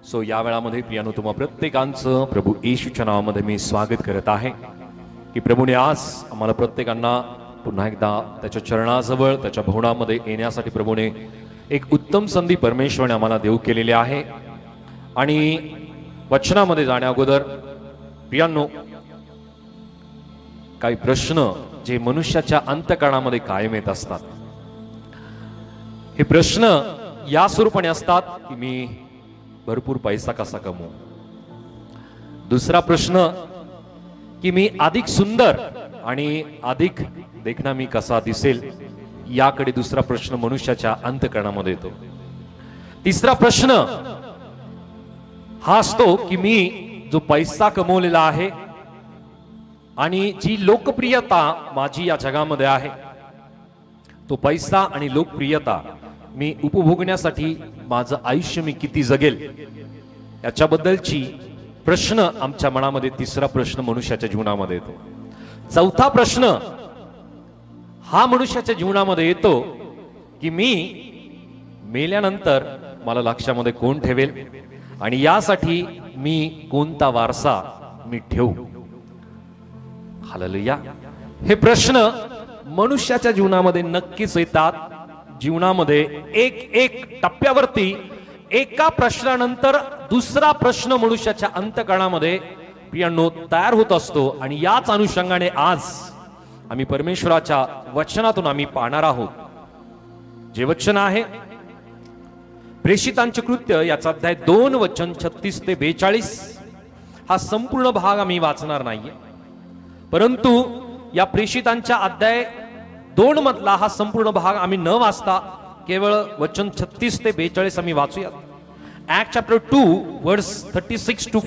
So या वेळामध्ये प्रियानो तुम्हा प्रत्येकांचं प्रभू येशूच्या नावामध्ये मी स्वागत करत आहे की प्रभूने आज आम्हाला प्रत्येकांना पुन्हा एकदा त्याच्या चरणाजवळ त्याच्या भवनामध्ये येण्यासाठी प्रभूने एक उत्तम संधी परमेश्वराने आम्हाला देऊ केलेली आहे। आणि वचनामध्ये जाण्या अगोदर प्रियांनो, काही प्रश्न जे मनुष्याच्या अंतःकरणामध्ये कायम येत असतात, हे प्रश्न या स्वरूपाने असतात की मी भरपूर पैसा कसा कमवू। दुसरा प्रश्न की मी अधिक सुंदर आणि अधिक देखना मी कसा दिसेल, याकडे दुसरा प्रश्न मनुष्याच्या अंतःकरणामध्ये येतो। तिसरा प्रश्न हा असतो की मी जो पैसा कमवलेला आहे आणि जी लोकप्रियता माझी या जगामध्ये आहे, तो पैसा आणि लोकप्रियता मी उपभोगण्यासाठी माझं आयुष्य मी किती जगेल, याच्याबद्दलची प्रश्न आमच्या मनामध्ये तिसरा प्रश्न मनुष्याच्या जीवनामध्ये येतो। चौथा प्रश्न हा मनुष्याच्या जीवनामध्ये येतो की मी मेल्यानंतर मला लक्षामध्ये कोण ठेवेल आणि यासाठी मी कोणता वारसा मी ठेवू। हालेलुया। हे प्रश्न मनुष्याच्या जीवनामध्ये नक्कीच येतात। जीवनामध्ये एक टप्प्यावरती एका प्रश्नानंतर दुसरा प्रश्न मनुष्याच्या अंतःकरणामध्ये प्रियांनो तयार होत असतो। आणि याच अनुषंगाने आज आम्ही परमेश्वराच्या वचनातून आम्ही पाहणार आहोत। जे वचन आहे प्रेषितांचे कृत्य याचा अध्याय 2 वचन 36 ते 42। हा संपूर्ण भाग आम्ही वाचणार नाहीये, परंतु या प्रेषितांच्या अध्याय 2 मधला हा संपूर्ण भाग आम्ही न वाचता केवळ वचन 36 ते 42 आम्ही वाचूया। ऍक्ट चॅप्टर 2 वर्स 36 टू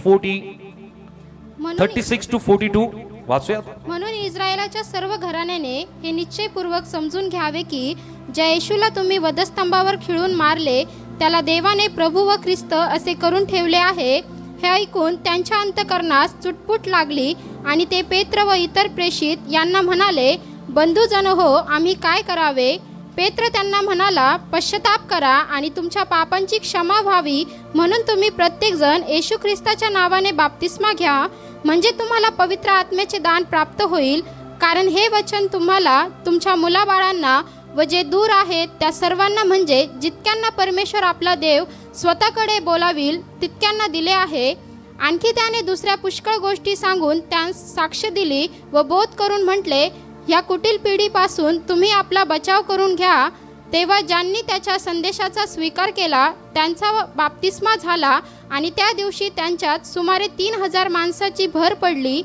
42 वाचूया। म्हणून इस्रायलाच्या सर्व घराण्याने हे निश्चयपूर्वक समजून घ्यावे की ज्या येशूला तुम्ही वधस्तंभावर खिळून मारले, त्याला देवाने प्रभू व ख्रिस्त असे करून ठेवले आहे। हे ऐकून त्यांच्या अंतःकरणास चुटपुट लागली आणि ते पेत्र व इतर प्रेषित यांना म्हणाले, बंधुजन हो, आम्ही काय करावे? पेत्र त्यांना म्हणाला, पश्चाताप करा आणि तुमच्या पापांची क्षमा व्हावी म्हणून तुम्ही प्रत्येक जण येशू ख्रिस्ताच्या नावाने बाप्तिस्मा घ्या, म्हणजे तुम्हाला पवित्र आत्म्याचे दान प्राप्त होईल। कारण हे वचन तुम्हाला, तुमच्या मुलाबाळांना व जे दूर आहेत त्या सर्वांना, म्हणजे जितक्यांना परमेश्वर आपला देव स्वतःकडे बोलावील तितक्यांना दिले आहे। आणखी त्याने दुसऱ्या पुष्कळ गोष्टी सांगून त्यांस साक्ष दिली व बोध करून म्हटले, ह्या कुटील पिढीपासून तुम्ही आपला बचाव करून घ्या। तेव्हा ज्यांनी त्याच्या संदेशाचा स्वीकार केला त्यांचा बाप्तिस्मा झाला आणि त्या दिवशी त्यांच्यात सुमारे 3000 माणसाची भर पडली।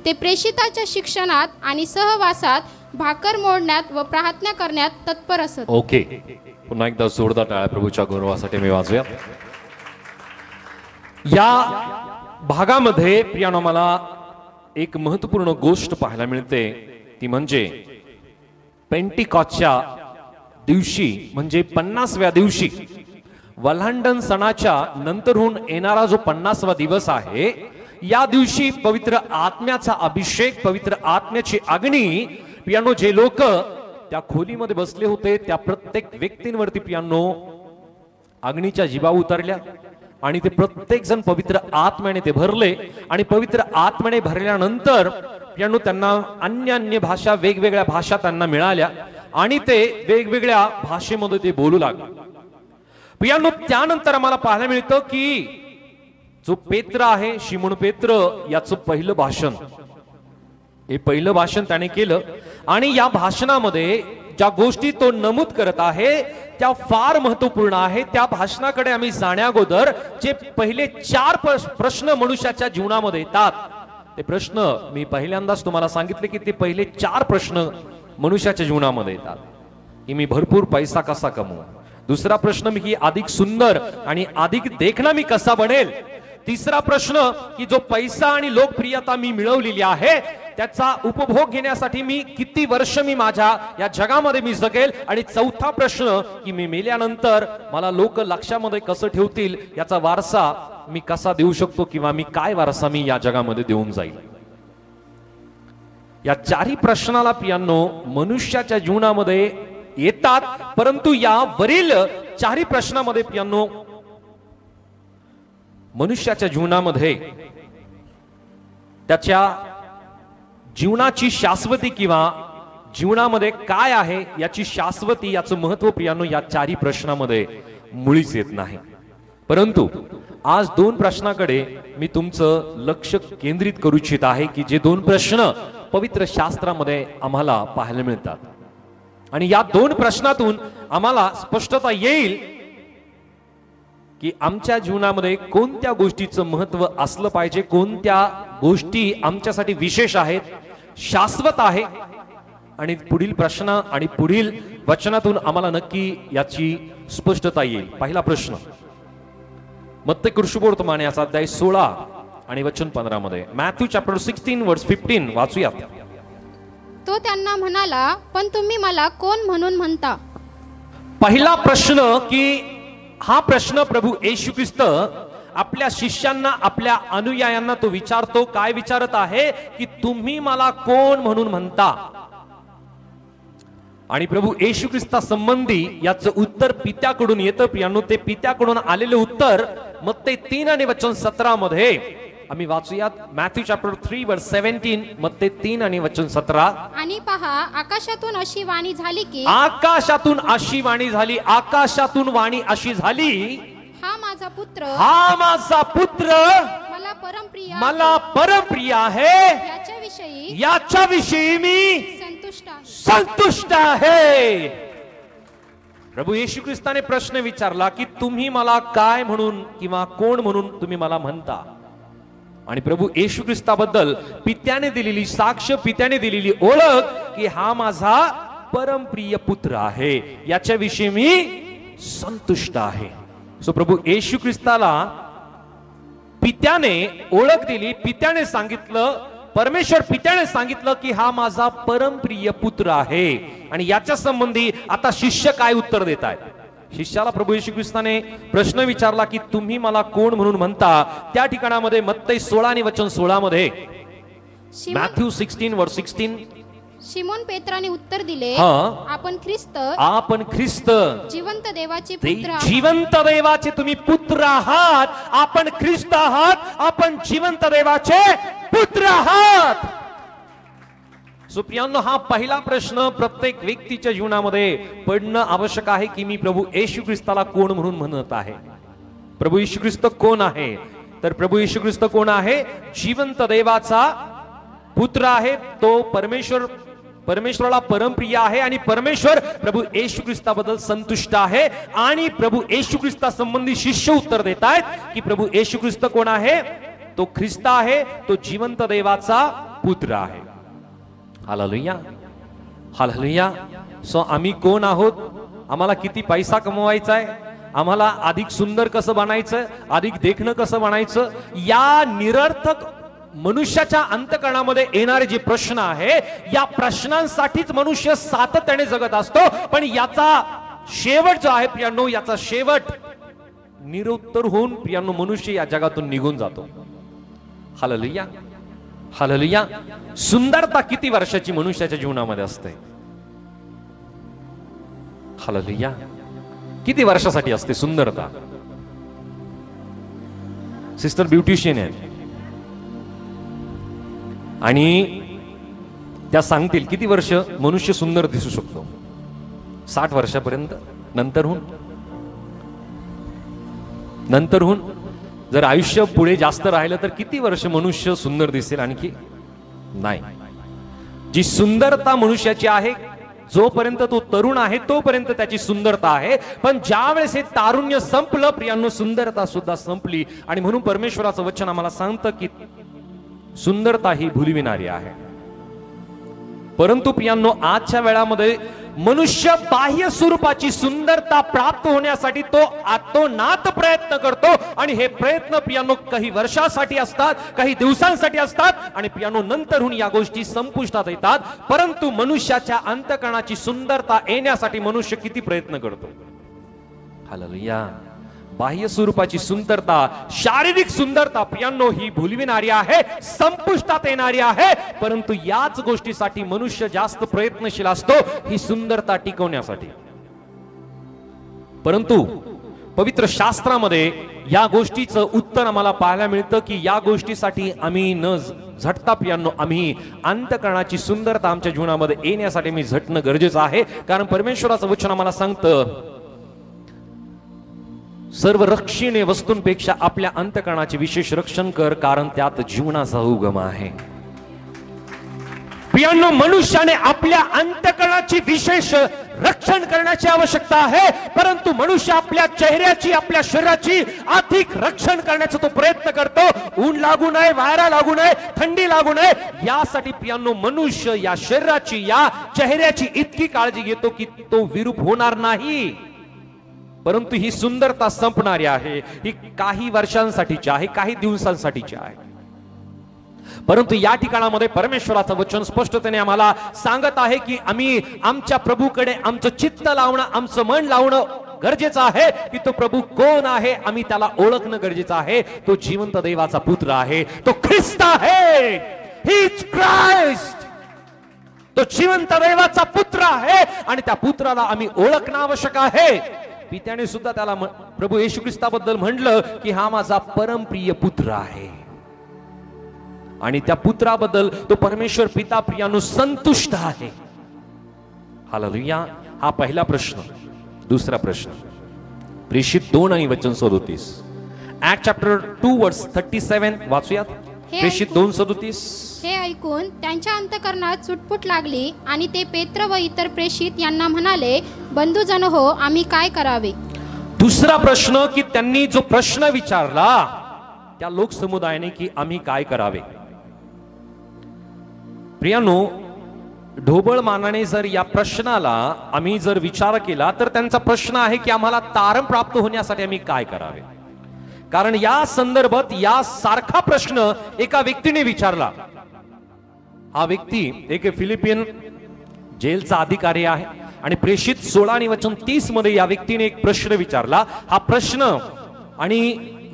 ते प्रेषिताच्या शिक्षणात आणि सहवासात, भाकर मोडण्यात व प्रार्थना करण्यात तत्पर असत। ओके, पुन्हा एकदा जोरदार टाळ्या प्रभूच्या गौरवासाठी मी वाजूया। या भागामध्ये प्रियानो मला एक महत्वपूर्ण गोष्ट पाहायला मिळते, ती म्हणजे पेंटिकॉस्टच्या दिवशी, म्हणजे 50व्या दिवशी, वल्हांडण सणाच्या नंतरहून येणारा जो 50वा दिवस आहे, या दिवशी पवित्र आत्म्याचा अभिषेक, पवित्र आत्म्याची अग्नी प्रियांनो, जे लोक त्या खोलीमध्ये बसले होते त्या प्रत्येक व्यक्तींवरती प्रियांनो अग्नीच्या जिभा उतरल्या आणि ते प्रत्येक जण पवित्र आत्म्याने ते भरले। आणि पवित्र आत्म्याने भरल्यानंतर प्रियांनो त्यांना अन्य भाषा, वेगवेगळ्या भाषा त्यांना मिळाल्या आणि ते वेगवेगळ्या भाषेमध्ये ते बोलू लागले। प्रियांनो, त्यानंतर आम्हाला पाहायला मिळतं की जो पेत्र आहे, शिमोन पेत्र, याचं पहिलं भाषण, हे पहिलं भाषण त्याने केलं। आणि या भाषणामध्ये ज्या गोष्टी तो नमूद करत आहे त्या फार महत्वपूर्ण आहे। त्या भाषणाकडे आम्ही जाण्या अगोदर जे पहिले 4 प्रश्न मनुष्याच्या जीवनामध्ये येतात, ते प्रश्न मी पहिल्यांदाच तुम्हाला सांगितले की ते पहिले 4 प्रश्न मनुष्याच्या जीवनामध्ये येतात की मी भरपूर पैसा कसा कमवू। दुसरा प्रश्न मी अधिक सुंदर आणि अधिक देखना मी कसा बनेल। तिसरा प्रश्न की जो पैसा आणि लोकप्रियता मी मिळवलेली आहे त्याचा उपभोग घेण्यासाठी मी किती वर्ष मी माझ्या या जगामध्ये मी जगेल। आणि चौथा प्रश्न की मी मेल्यानंतर मला लोक लक्षामध्ये कसं ठेवतील, याचा वारसा मी कसा देऊ शकतो किंवा मी काय वारसा मी या जगामध्ये देऊन जाईल। या 4ही प्रश्नाला प्रियांनो मनुष्याच्या जीवनामध्ये येतात, परंतु या वरील 4ही प्रश्नामध्ये प्रियांनो मनुष्याच्या जीवनामध्ये त्याच्या जीवनाची शाश्वती किंवा जीवनामध्ये काय आहे याची शाश्वती, याचं महत्व प्रियांनो या चारी प्रश्नामध्ये मुळीच येत नाही. परंतु आज दोन प्रश्नाकडे मी तुमचं लक्ष केंद्रित करू इच्छित आहे की जे दोन प्रश्न पवित्र शास्त्रामध्ये आम्हाला पाहायला मिळतात. आणि या दोन प्रश्नातून आम्हाला स्पष्टता येईल की आमच्या जीवनामध्ये कोणत्या गोष्टीचं महत्व असलं पाहिजे, कोणत्या गोष्टी आमच्यासाठी विशेष आहेत, शाश्वत आहे. आणि पुढील प्रश्न आणि पुढील वचनातून आम्हाला नक्की याची स्पष्टता येईल. पहिला प्रश्न मत्ती कृष्णवर्तमान याचा अध्याय 16 आणि वचन 15 मध्ये, मॅथ्यू चॅप्टर 16 वर्स 15 वाचूयात. तो त्यांना म्हणाला, पण तुम्ही मला कोण म्हणून म्हणता? पहिला प्रश्न की हा प्रश्न प्रभू येशू ख्रिस्त आपल्या शिष्यांना, आपल्या अनुयायांना तो विचारतो. काय विचारत आहे की तुम्ही मला कोण म्हणून म्हणता? आणि प्रभू येशू ख्रिस्ता संबंधी याचं उत्तर पित्याकडून येतं प्रियांनो. ते पित्याकडून आलेले उत्तर मत्ती 3 आणि वचन 17 मध्ये आम्ही वाचूयात. मॅथ्यू चॅप्टर 3 वर्स 17, मत्ती 3 आणि वचन 17. आणि पहा, आकाशातून अशी वाणी झाली की, आकाशातून अशी वाणी झाली, आकाशातून वाणी अशी झाली, हा माझा पुत्र, हा माझा पुत्र मला परमप्रिय, मला परमप्रिय आहे, याच्याविषयी मी संतुष्ट आहे. संतुष्ट आहे. प्रभू येशू ख्रिस्ताने प्रश्न विचारला की तुम्ही मला काय म्हणून किंवा कोण म्हणून तुम्ही मला म्हणता? आणि प्रभू येशू ख्रिस्ताबद्दल पित्याने दिलेली साक्ष, पित्याने दिलेली ओळख की हा माझा परमप्रिय पुत्र आहे, याच्याविषयी मी संतुष्ट आहे. सो प्रभू येशू ख्रिस्ताला पित्याने ओळख दिली, पित्याने सांगितलं, परमेश्वर पित्याने सांगितलं की हा माझा परमप्रिय पुत्र आहे. आणि याच्या संबंधी आता शिष्य काय उत्तर देत आहेत? शिष्याला प्रभू येशू ख्रिस्ताने प्रश्न विचारला की तुम्ही मला कोण म्हणून म्हणता? त्या ठिकाणामध्ये मत्ती 16 आणि वचन 16 मध्ये, मॅथ्यू 16 वर्स 16, शिमोन पेत्राने उत्तर दिले, आपण ख्रिस्त, आपण ख्रिस्त, जिवंत देवाचे पुत्र आहात. जिवंत देवाचे तुम्ही पुत्र आहात. आपण ख्रिस्त आहात, आपण जिवंत देवाचे पुत्र आहात. सुप्रियांनो, हा पहिला प्रश्न प्रत्येक व्यक्तीच्या जीवनामध्ये पडणं आवश्यक आहे की मी प्रभू येशू ख्रिस्ताला कोण म्हणून म्हणत आहे. प्रभू येशू ख्रिस्त कोण आहे? तर प्रभू येशू ख्रिस्त कोण आहे? जिवंत देवाचा पुत्र आहे. तो परमेश्वराला परमप्रिय आहे आणि परमेश्वर प्रभू येशू ख्रिस्ताबद्दल संतुष्ट आहे. आणि प्रभू येशू ख्रिस्ता संबंधी शिष्य उत्तर देत आहेत की प्रभू येशू ख्रिस्त कोण आहे? तो ख्रिस्त आहे, तो जिवंत देवाचा पुत्र आहे. Hallelujah, hallelujah. सो आम्ही कोण आहोत? आम्हाला किती पैसा कमवायचा आहे? आम्हाला अधिक सुंदर कसं बनायचं, अधिक देखणं कसं बनायचं, या निरर्थक मनुष्याच्या अंतःकरणामध्ये येणारे जे प्रश्न आहे, या प्रश्नांसाठीच मनुष्य सातत्याने जगत असतो. पण याचा शेवट जो आहे प्रियांनो, याचा शेवट निरुत्तर होऊन प्रियांनो मनुष्य या जगातून निघून जातो. Hallelujah, hallelujah. सुंदरता किती वर्षाची मनुष्याच्या जीवनामध्ये असते? हालेलुया. किती वर्षासाठी असते सुंदरता? सिस्टर ब्युटिशियन आहे आणि त्या सांगतील किती वर्ष मनुष्य सुंदर दिसू शकतो? 60 वर्षापर्यंत. नंतरहून जर आयुष्य पुढे जास्त राहिलं तर किती वर्ष मनुष्य सुंदर दिसेल? आणखी नाही. जी सुंदरता मनुष्याची आहे, जोपर्यंत तो तरुण आहे तोपर्यंत त्याची सुंदरता आहे. पण ज्या वेळेस हे तारुण्य संपलं प्रियांनो, सुंदरता सुद्धा संपली. आणि म्हणून परमेश्वराचं वचन आम्हाला सांगतं की सुंदरता ही भुलविणारी आहे. परंतु प्रियांनो, आजच्या वेळामध्ये मनुष्य बाह्य स्वरूपाची सुंदरता प्राप्त होण्यासाठी तो आतोनात प्रयत्न करतो. आणि हे प्रयत्न प्रियांनो काही वर्षासाठी असतात, काही दिवसांसाठी असतात आणि प्रियांनो नंतरहून या गोष्टी संपुष्टात येतात. परंतु मनुष्याच्या अंतःकरणाची सुंदरता येण्यासाठी मनुष्य किती प्रयत्न करतो? हालेलुया. बाह्य स्वरूपाची सुंदरता, शारीरिक सुंदरता प्रियांनो ही भुलविणारी आहे, संपुष्टात येणारी आहे. परंतु याच गोष्टीसाठी मनुष्य जास्त प्रयत्नशील असतो, ही सुंदरता टिकवण्यासाठी. परंतु पवित्र शास्त्रामध्ये या गोष्टीचं उत्तर आम्हाला पाहायला मिळतं की या गोष्टीसाठी आम्ही न झटता प्रियांनो, आम्ही अंतःकरणाची सुंदरता आमच्या जीवनामध्ये येण्यासाठी मी झटणं गरजेचं आहे. कारण परमेश्वराचं वचन आम्हाला सांगतं, सर्व रक्षणीय वस्तूंपेक्षा आपल्या अंतःकरणाचे विशेष रक्षण कर, कारण त्यात जीवनाचा उगम आहे. प्रियांनो, मनुष्याने आपल्या अंतःकरणाची विशेष रक्षण करण्याची आवश्यकता आहे, परंतु मनुष्य आपल्या चेहऱ्याची, आपल्या शरीराची अधिक रक्षण करण्याचा तो प्रयत्न करतो. ऊन लागू नये, वारा लागू नये, थंडी लागू नये, यासाठी प्रियांनो मनुष्य या शरीराची, या चेहऱ्याची इतकी काळजी घेतो की तो विरूप होणार नाही. परंतु ही सुंदरता संपणारी आहे, ही काही वर्षांसाठीची आहे, काही दिवसांसाठीची आहे. परंतु या ठिकाणामध्ये परमेश्वराचं वचन स्पष्टतेने आम्हाला सांगत आहे की आम्ही आमच्या प्रभूकडे आमचं चित्त लावणं, आमचं मन लावणं गरजेचं आहे की तो प्रभू कोण आहे, आम्ही त्याला ओळखणं गरजेचं आहे. तो जिवंत देवाचा पुत्र आहे, तो ख्रिस्त आहे. He is Christ. तो जिवंत देवाचा पुत्र आहे आणि त्या पुत्राला आम्ही ओळखणं आवश्यक आहे. पित्याने सुद्धा त्याला प्रभू येशू ख्रिस्ताबद्दल म्हटलं की हा माझा परमप्रिय पुत्र आहे. आणि त्या पुत्राबद्दल तो परमेश्वर पिता प्रियानो संतुष्ट आहे. हालेलुया. हा पहिला प्रश्न. दुसरा प्रश्न, प्रेषित 2 आणि वचन 37, ऍक्ट चॅप्टर 2 वर्स 37 वाचूयात. प्रेषित 2:37. हे ऐकून त्यांच्या अंतःकरणात चुटपुट लागली आणि ते पेत्र व इतर प्रेषित यांना म्हणाले, बंधुजन हो, आम्ही काय करावे. दुसरा प्रश्न की त्यांनी जो प्रश्न विचारला त्या लोकसमुदायाने की आम्ही काय करावे. प्रियानो, ढोबळ मानाने जर या प्रश्नाला आम्ही जर विचार केला तर त्यांचा प्रश्न आहे की आम्हाला तारण प्राप्त होण्यासाठी आम्ही काय करावे. कारण या संदर्भात या सारखा प्रश्न एका व्यक्तीने विचारला. हा व्यक्ती एक फिलिपियन जेलचा अधिकारी आहे आणि प्रेषित 16 आणि वचन 30 मध्ये या व्यक्तीने एक प्रश्न विचारला. हा प्रश्न आणि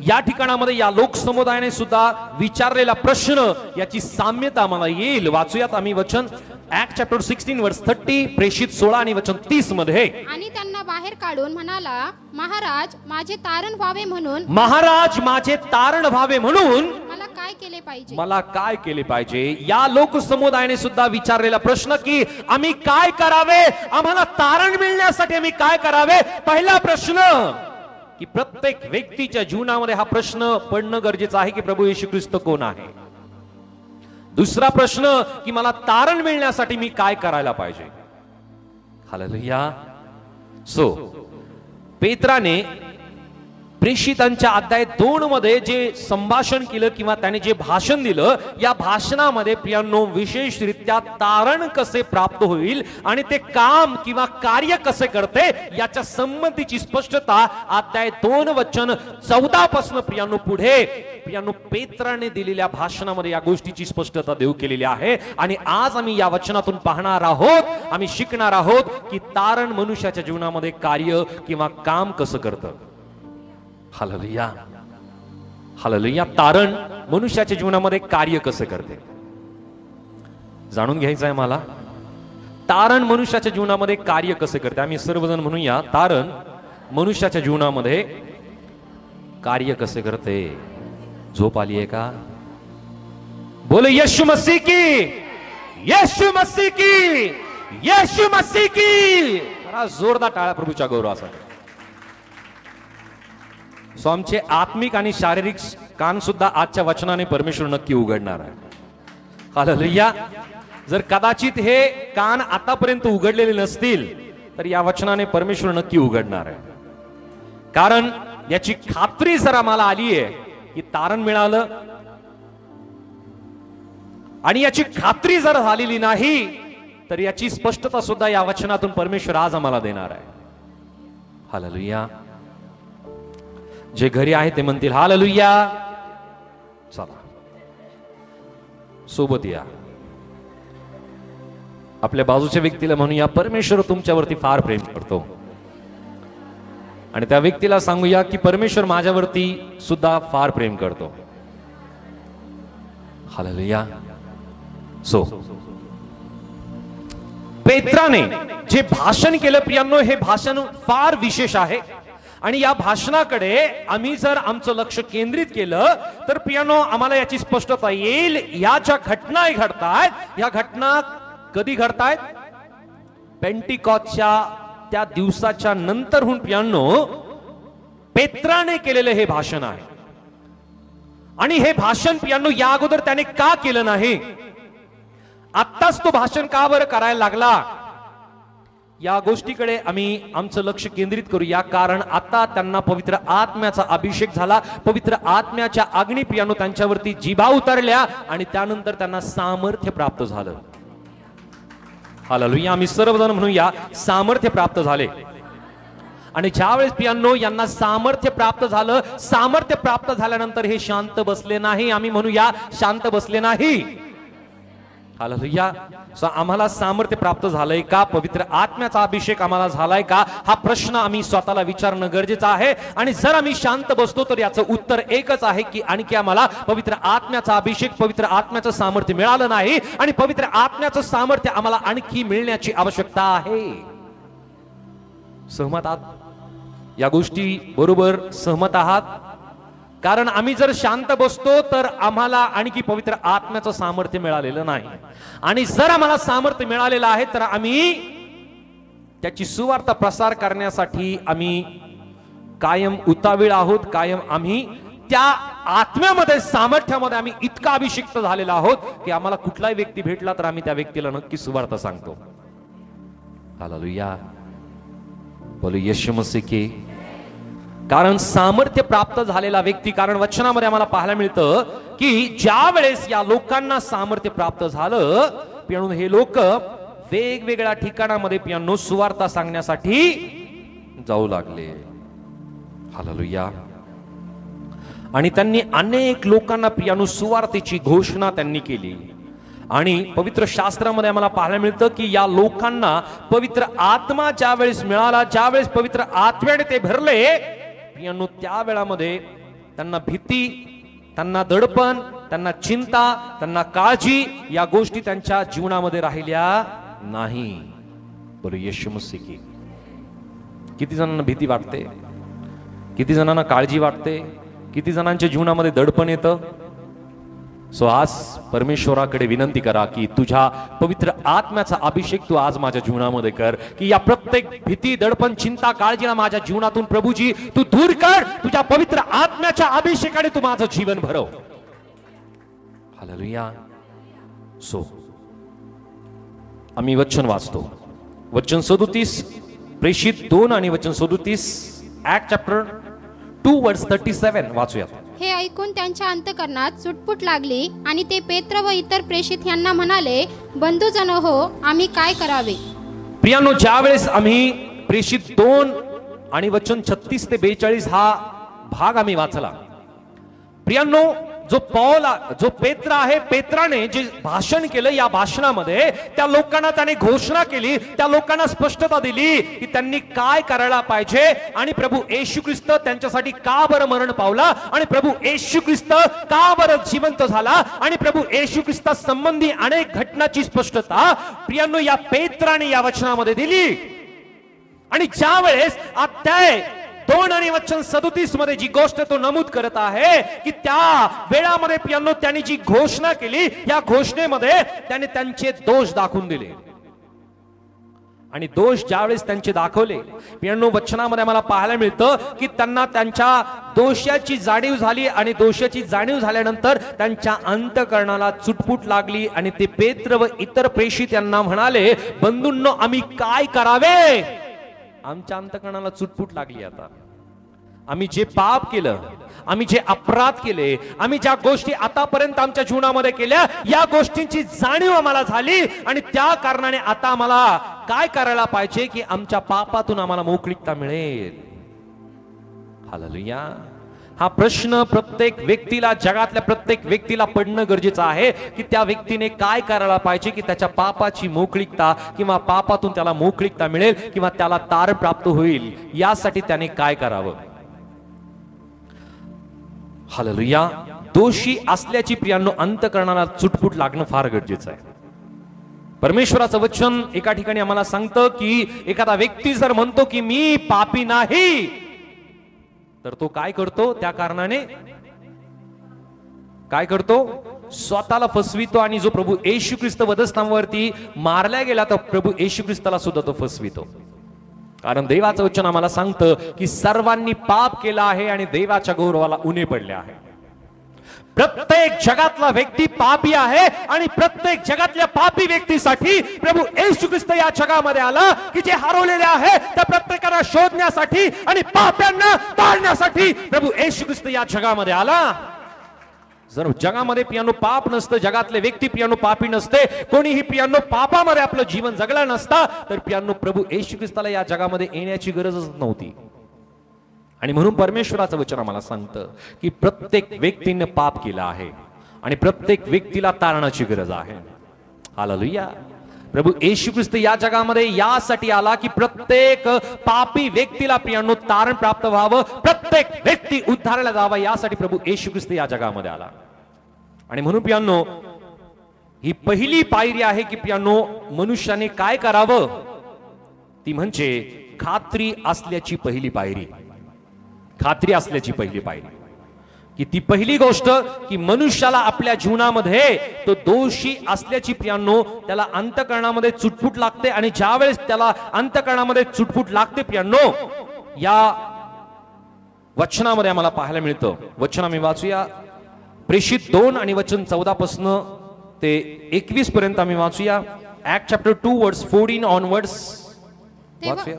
या ठिकाणामध्ये या लोक समुदायाने सुद्धा विचारलेला प्रश्न याची साम्यता आम्हाला येईल. वाचूयात आम्ही वचन. ऍक्ट चॅप्टर 16 वर्स 30, प्रेषित 16 आणि वचन 30 मध्ये. आणि त्यांना बाहेर काढून म्हणाला, महाराज माझे तारण व्हावे म्हणून, महाराज माझे तारण व्हावे म्हणून मला काय केले पाहिजे. मला काय केले पाहिजे. या लोक समुदायाने सुद्धा विचारलेला प्रश्न की आम्ही काय करावे, आम्हाला तारण मिळण्यासाठी आम्ही काय करावे. पहिला प्रश्न की प्रत्येक व्यक्तीच्या जीवनामध्ये हा प्रश्न पडणं गरजेचं आहे की प्रभू येशू ख्रिस्त कोण आहे. दुसरा प्रश्न की मला तारण मिळण्यासाठी मी काय करायला पाहिजे. हालेलुया. सो पेत्राने प्रेषितांच्या अध्याय 2 मध्ये जे संभाषण केलं किंवा त्याने जे भाषण दिलं, या भाषणामध्ये प्रियांनो विशेषरित्या तारण कसे प्राप्त होईल आणि ते काम किंवा कार्य कसे करते याच्या संबंधीची स्पष्टता अध्याय 2 वचन 14 पासून प्रियांनो पुढे प्रियांनो पेत्राने दिलेल्या भाषणामध्ये या गोष्टीची स्पष्टता देऊ केलेली आहे. आणि आज आम्ही या वचनातून पाहणार आहोत, आम्ही शिकणार आहोत की तारण मनुष्याच्या जीवनामध्ये कार्य किंवा काम कसं करतं. हालेलुया. हालेलुया. तारण मनुष्याच्या जीवनामध्ये कार्य कसं करते जाणून घ्यायचं आहे मला. तारण मनुष्याच्या जीवनामध्ये कार्य कसं करते. आम्ही सर्वजण म्हणूया, तारण मनुष्याच्या जीवनामध्ये कार्य कसे करते. झोप आली आहे का. बोले यीशु मसीह की, यीशु मसीह की, यीशु मसीह की. जरा जोरदार टाळ्या प्रभूच्या गौरवासाठी. सो आमचे आत्मिक आणि शारीरिक कान सुद्धा आजच्या वचनाने परमेश्वर नक्की उघडणार आहे. हालेलुया. जर कदाचित हे कान आतापर्यंत उघडलेले नसतील तर या वचनाने परमेश्वर नक्की उघडणार आहे. कारण याची खात्री जर आम्हाला आली आहे की तारण मिळालं आणि याची खात्री जर झालेली नाही तर याची स्पष्टता सुद्धा या वचनातून परमेश्वर आज आम्हाला देणार आहे. हालेलुया. जे घरी आहे ते म्हणतील हालेलुया. चला सोबत या. आपल्या बाजूच्या व्यक्तीला म्हणूया, परमेश्वर तुमच्यावरती फार प्रेम करतो. आणि त्या व्यक्तीला सांगूया की परमेश्वर माझ्यावरती सुद्धा फार प्रेम करतो. हालेलुया. सो पेत्राने जे भाषण केलं प्रियांनो, हे भाषण फार विशेष आहे. आणि या भाषणाकडे आम्ही जर आमचं लक्ष केंद्रित केलं तर पियानो आम्हाला याची स्पष्टता येईल. या ज्या घटना घडतायत, या घटना कधी घडतायत? पेंटिकॉस्टच्या त्या दिवसाच्या नंतरहून पियानो पेत्राने केलेलं हे भाषण आहे. आणि हे भाषण पियानो या अगोदर त्याने का केलं नाही? आत्ताच तो भाषण का बरं करायला लागला? या गोष्टीकडे आम्ही आमचं लक्ष केंद्रित करूया. कारण आता त्यांना पवित्र आत्म्याचा अभिषेक झाला, पवित्र आत्म्याच्या अग्नी पियानो त्यांच्यावरती जिभा उतरल्या आणि त्यानंतर त्यांना सामर्थ्य प्राप्त झालं. हालेलुया. आम्ही सर्वजण म्हणूया सामर्थ्य प्राप्त झाले. आणि ज्यावेळेस पियानो यांना सामर्थ्य प्राप्त झालं, सामर्थ्य प्राप्त झाल्यानंतर हे शांत बसले नाही. आम्ही म्हणूया शांत बसले नाही. हालेलुया. आम्हाला सामर्थ्य प्राप्त झालंय का? पवित्र आत्म्याचा अभिषेक आम्हाला झालाय का? हा प्रश्न आम्ही स्वतःला विचारणं गरजेचं आहे. आणि जर आम्ही शांत बसतो तर याचं उत्तर एकच आहे की आणखी आम्हाला पवित्र आत्म्याचा अभिषेक, पवित्र आत्म्याचं सामर्थ्य मिळालं नाही. आणि पवित्र आत्म्याचं सामर्थ्य आम्हाला आणखी मिळण्याची आवश्यकता आहे. सहमत आहात? या गोष्टी बरोबर सहमत आहात? कारण आम्ही जर शांत बसतो तर आम्हाला आणखी पवित्र आत्म्याचं सामर्थ्य मिळालेलं नाही. आणि जर आम्हाला सामर्थ्य मिळालेलं आहे तर आम्ही त्याची सुवार्ता प्रसार करण्यासाठी आम्ही कायम उतावीळ आहोत. कायम आम्ही त्या आत्म्यामध्ये, सामर्थ्यामध्ये आम्ही इतका अभिषिक्त झालेला आहोत की आम्हाला कुठलाही व्यक्ती भेटला तर आम्ही त्या व्यक्तीला नक्की सुवार्ता सांगतो. हालेलुया. बोलो येशू मसीह की. कारण सामर्थ्य प्राप्त झालेला व्यक्ती, कारण वचनामध्ये आम्हाला पाहायला मिळतं की ज्या वेळेस या लोकांना सामर्थ्य प्राप्त झालं, पियानो हे लोक वेगवेगळ्या ठिकाणामध्ये पियानो सुवार्ता सांगण्यासाठी जाऊ लागले. हालेलुया. आणि त्यांनी अनेक लोकांना पियानो सुवार्तेची घोषणा त्यांनी केली. आणि पवित्र शास्त्रामध्ये आम्हाला पाहायला मिळतं की या लोकांना पवित्र आत्मा ज्या वेळेस मिळाला, ज्या वेळेस पवित्र आत्म्याने ते भरले, पियानो त्या वेळामध्ये त्यांना भीती, त्यांना दडपण, त्यांना चिंता, त्यांना काळजी या गोष्टी त्यांच्या जीवनामध्ये राहिल्या नाही. बोलो येशू मसीह की. किती जणांना भीती वाटते, किती जणांना काळजी वाटते, किती जणांच्या जीवनामध्ये दडपण येतं. सो आज परमेश्वराकडे विनंती करा की तुझ्या पवित्र आत्म्याचा अभिषेक तू आज माझ्या जीवनामध्ये कर, की या प्रत्येक भीती, दडपण, चिंता, काळजीला माझ्या जीवनातून प्रभूजी तू दूर कर. तुझ्या पवित्र आत्म्याच्या अभिषेकाने तू माझं जीवन भरव. हालेलुया. सो आम्ही वचन वाचतो. वचन 37 प्रेषित 2 आणि वचन 37 ऍक्ट चॅप्टर 2 वर्स 37 वाचूयात. हे ऐकून त्यांच्या अंतकरणात चुटपुट लागली आणि ते पेत्र व इतर प्रेषित यांना म्हणाले, बंधुजन हो, आम्ही काय करावे? प्रियानो, ज्या वेळेस आम्ही प्रेषित 2 आणि वचन 36 ते 42 हा भाग आम्ही वाचला, प्रियानो, जो पेत्र आहे, पेत्राने जे भाषण केलं, या भाषणामध्ये त्या लोकांना त्याने घोषणा केली, त्या लोकांना स्पष्टता दिली की त्यांनी काय करायला पाहिजे आणि प्रभू येशू ख्रिस्त त्यांच्यासाठी का बरं मरण पावला आणि प्रभू येशू ख्रिस्त का बरं जिवंत झाला आणि प्रभू येशू ख्रिस्ता संबंधी अनेक घटनाची स्पष्टता प्रियांनो या पेत्राने या वचनामध्ये दिली. आणि ज्या वेळेस अध्याय 2 आणि वचन 37 मध्ये जी गोष्ट तो नमूद करत आहे की त्या वेळामध्ये पियानो त्यांनी जी घोषणा केली, या घोषणेमध्ये त्याने त्यांचे दोष दाखवून दिले. आणि दोष ज्यावेळेस त्यांचे दाखवले, पियानो वचनामध्ये आम्हाला पाहायला मिळतं की त्यांना त्यांच्या दोषाची जाणीव झाली आणि दोषाची जाणीव झाल्यानंतर त्यांच्या अंतःकरणाला चुटपुट लागली आणि ते पेत्र व इतर प्रेषित यांना म्हणाले, बंधूंनो, आम्ही काय करावे? आमच्या अंतःकरणाला चुटपुट लागली. आता आम्ही जे पाप केलं, आम्ही जे अपराध केले, आम्ही ज्या गोष्टी आतापर्यंत आमच्या जीवनामध्ये केल्या, या गोष्टींची जाणीव आम्हाला झाली आणि त्या कारणाने आता आम्हाला काय करायला पाहिजे की आमच्या पापातून आम्हाला मोकळीकता मिळेल. हालेलुया. हा प्रश्न प्रत्येक व्यक्तीला, जगातल्या प्रत्येक व्यक्तीला पडणं गरजेचं आहे की त्या व्यक्तीने काय करायला पाहिजे की त्याच्या पापाची मोकळीकता किंवा पापातून त्याला मोकळीकता मिळेल किंवा त्याला तारण प्राप्त होईल, यासाठी त्याने काय करावं. हालेलुया. दोषी असल्याची प्रियांनो अंतःकरणाला चुटपुट लागणं फार गरजेचं आहे. परमेश्वराचं वचन एका ठिकाणी आम्हाला सांगतं की एखादा व्यक्ती जर म्हणतो की मी पापी नाही, तर तो काय करतो? त्या कारणाने काय करतो? स्वतःला फसवितो. आणि जो प्रभू येशू ख्रिस्त वधस्तंभावरती मारला गेला, तर प्रभू येशू ख्रिस्ताला सुद्धा तो फसवितो. कारण देवाचं वचन आम्हाला सांगतं की सर्वांनी पाप केला आहे आणि देवाच्या गौरवाला उणे पडले आहे. प्रत्येक जगातला व्यक्ती पापी आहे आणि प्रत्येक जगातल्या पापी व्यक्तीसाठी प्रभू येशू ख्रिस्त या जगामध्ये आला की जे हरवलेले आहे त्या प्रत्येकाला शोधण्यासाठी आणि पाप्यांना तारण्यासाठी प्रभू येशू ख्रिस्त या जगामध्ये आला. जर जगामध्ये पियानो पाप नसतं, जगातले व्यक्ती पियानो पापी नसते, कोणीही पियानो पापामध्ये आपलं जीवन जगला नसता, तर पियानो प्रभू येशू ख्रिस्ताला या जगामध्ये येण्याची गरजच नव्हती. आणि म्हणून परमेश्वराचं वचन आम्हाला सांगतं की प्रत्येक व्यक्तीने पाप केला आहे आणि प्रत्येक व्यक्तीला तारणाची गरज आहे. हालेलुया. प्रभू येशू ख्रिस्त या जगामध्ये यासाठी आला की प्रत्येक पापी व्यक्तीला पियानो तारण प्राप्त व्हावं, प्रत्येक व्यक्ती उद्धाराला जावा, यासाठी प्रभू येशू ख्रिस्त या जगामध्ये आला. आणि म्हणून पियानो ही पहिली पायरी आहे की पियानो मनुष्याने काय करावं, ती म्हणजे खात्री असल्याची पहिली पायरी. खात्री असल्याची पहिली पायरी की ती पहिली गोष्ट की मनुष्याला आपल्या जीवनामध्ये तो दोषी असल्याची पियानो त्याला अंतःकरणामध्ये चुटपुट लागते. आणि ज्या वेळेस त्याला अंतःकरणामध्ये चुटपुट लागते पियानो, या वचनामध्ये आम्हाला पाहायला मिळतं. वचन आम्ही वाचूया. प्रेषित 2 आणि वचन 14 पासून ते 21 पर्यंत आम्ही वाचूया. ऍक्ट चॅप्टर 2 वर्स 14 ऑनवर्ड्स वाचूया.